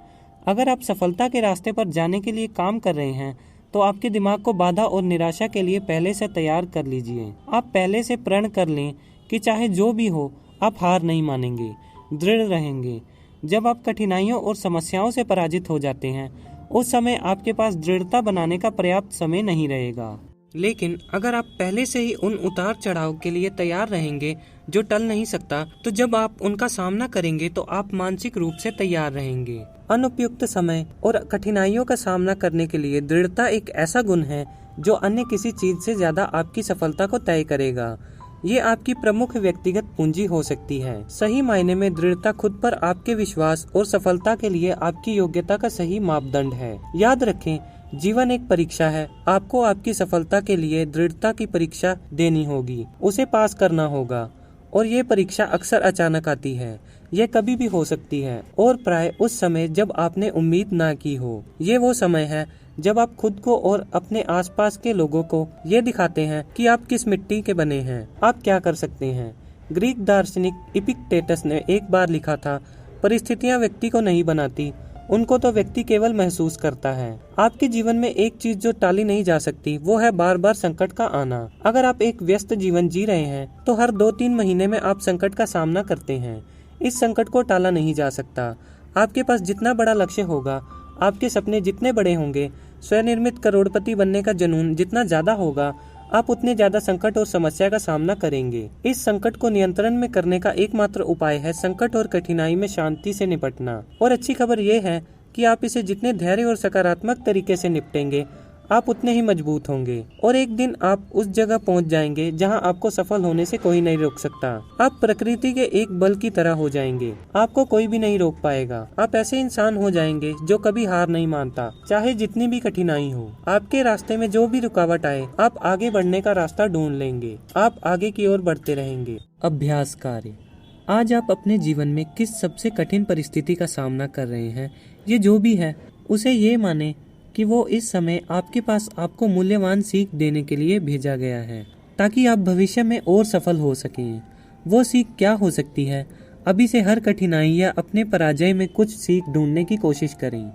अगर आप सफलता के रास्ते पर जाने के लिए काम कर रहे हैं तो आपके दिमाग को बाधा और निराशा के लिए पहले से तैयार कर लीजिए। आप पहले से प्रण कर लें कि चाहे जो भी हो आप हार नहीं मानेंगे, दृढ़ रहेंगे। जब आप कठिनाइयों और समस्याओं से पराजित हो जाते हैं, उस समय आपके पास दृढ़ता बनाने का पर्याप्त समय नहीं रहेगा। लेकिन अगर आप पहले से ही उन उतार चढ़ाव के लिए तैयार रहेंगे जो टल नहीं सकता, तो जब आप उनका सामना करेंगे तो आप मानसिक रूप से तैयार रहेंगे। अनुपयुक्त समय और कठिनाइयों का सामना करने के लिए दृढ़ता एक ऐसा गुण है जो अन्य किसी चीज से ज्यादा आपकी सफलता को तय करेगा। ये आपकी प्रमुख व्यक्तिगत पूंजी हो सकती है। सही मायने में दृढ़ता खुद पर आपके विश्वास और सफलता के लिए आपकी योग्यता का सही मापदंड है। याद रखें, जीवन एक परीक्षा है। आपको आपकी सफलता के लिए दृढ़ता की परीक्षा देनी होगी, उसे पास करना होगा। और ये परीक्षा अक्सर अचानक आती है, यह कभी भी हो सकती है, और प्राय उस समय जब आपने उम्मीद ना की हो। ये वो समय है जब आप खुद को और अपने आसपास के लोगों को ये दिखाते हैं कि आप किस मिट्टी के बने हैं, आप क्या कर सकते हैं। ग्रीक दार्शनिक इपिक्टेटस ने एक बार लिखा था, परिस्थितियां व्यक्ति को नहीं बनाती, उनको तो व्यक्ति केवल महसूस करता है। आपके जीवन में एक चीज जो टाली नहीं जा सकती, वो है बार बार संकट का आना। अगर आप एक व्यस्त जीवन जी रहे हैं तो हर 2-3 महीने में आप संकट का सामना करते हैं। इस संकट को टाला नहीं जा सकता। आपके पास जितना बड़ा लक्ष्य होगा, आपके सपने जितने बड़े होंगे, स्वनिर्मित करोड़पति बनने का जुनून जितना ज्यादा होगा, आप उतने ज्यादा संकट और समस्या का सामना करेंगे। इस संकट को नियंत्रण में करने का एकमात्र उपाय है संकट और कठिनाई में शांति से निपटना। और अच्छी खबर यह है कि आप इसे जितने धैर्य और सकारात्मक तरीके से निपटेंगे, आप उतने ही मजबूत होंगे, और एक दिन आप उस जगह पहुंच जाएंगे जहां आपको सफल होने से कोई नहीं रोक सकता। आप प्रकृति के एक बल की तरह हो जाएंगे, आपको कोई भी नहीं रोक पाएगा। आप ऐसे इंसान हो जाएंगे जो कभी हार नहीं मानता, चाहे जितनी भी कठिनाई हो। आपके रास्ते में जो भी रुकावट आए, आप आगे बढ़ने का रास्ता ढूंढ लेंगे। आप आगे की ओर बढ़ते रहेंगे। अभ्यास कार्य। आज आप अपने जीवन में किस सबसे कठिन परिस्थिति का सामना कर रहे हैं, ये जो भी है, उसे ये माने कि वो इस समय आपके पास आपको मूल्यवान सीख देने के लिए भेजा गया है, ताकि आप भविष्य में और सफल हो सकें। वो सीख क्या हो सकती है? अभी से हर कठिनाई या अपने पराजय में कुछ सीख ढूंढने की कोशिश करें।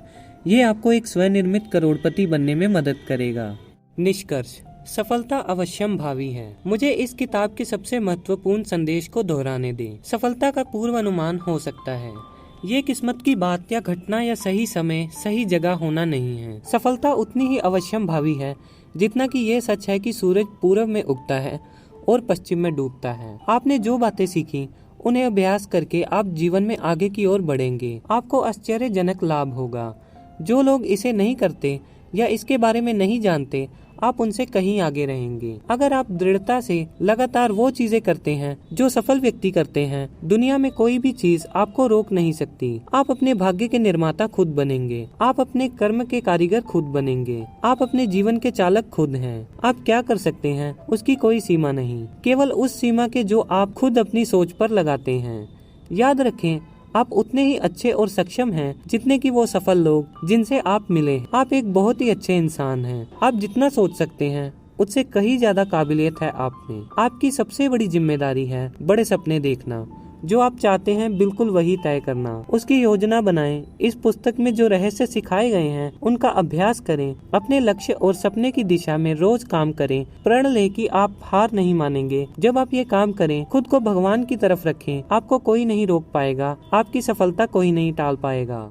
ये आपको एक स्वनिर्मित करोड़पति बनने में मदद करेगा। निष्कर्ष। सफलता अवश्यम भावी है। मुझे इस किताब के सबसे महत्वपूर्ण संदेश को दोहराने दें। सफलता का पूर्वानुमान हो सकता है, ये किस्मत की बात या घटना या सही समय सही जगह होना नहीं है। सफलता उतनी ही अवश्यम भावी है जितना कि ये सच है कि सूरज पूरब में उगता है और पश्चिम में डूबता है। आपने जो बातें सीखी, उन्हें अभ्यास करके आप जीवन में आगे की ओर बढ़ेंगे। आपको आश्चर्यजनक लाभ होगा। जो लोग इसे नहीं करते या इसके बारे में नहीं जानते, आप उनसे कहीं आगे रहेंगे। अगर आप दृढ़ता से लगातार वो चीजें करते हैं जो सफल व्यक्ति करते हैं, दुनिया में कोई भी चीज आपको रोक नहीं सकती। आप अपने भाग्य के निर्माता खुद बनेंगे। आप अपने कर्म के कारीगर खुद बनेंगे। आप अपने जीवन के चालक खुद हैं। आप क्या कर सकते हैं उसकी कोई सीमा नहीं, केवल उस सीमा के जो आप खुद अपनी सोच पर लगाते हैं। याद रखें, आप उतने ही अच्छे और सक्षम हैं जितने कि वो सफल लोग जिनसे आप मिले। आप एक बहुत ही अच्छे इंसान हैं। आप जितना सोच सकते हैं उससे कहीं ज्यादा काबिलियत है आप में। आपकी सबसे बड़ी जिम्मेदारी है बड़े सपने देखना। जो आप चाहते हैं बिल्कुल वही तय करना, उसकी योजना बनाएं। इस पुस्तक में जो रहस्य सिखाए गए हैं उनका अभ्यास करें। अपने लक्ष्य और सपने की दिशा में रोज काम करें। प्रण लें कि आप हार नहीं मानेंगे। जब आप ये काम करें खुद को भगवान की तरफ रखें। आपको कोई नहीं रोक पाएगा, आपकी सफलता कोई नहीं टाल पाएगा।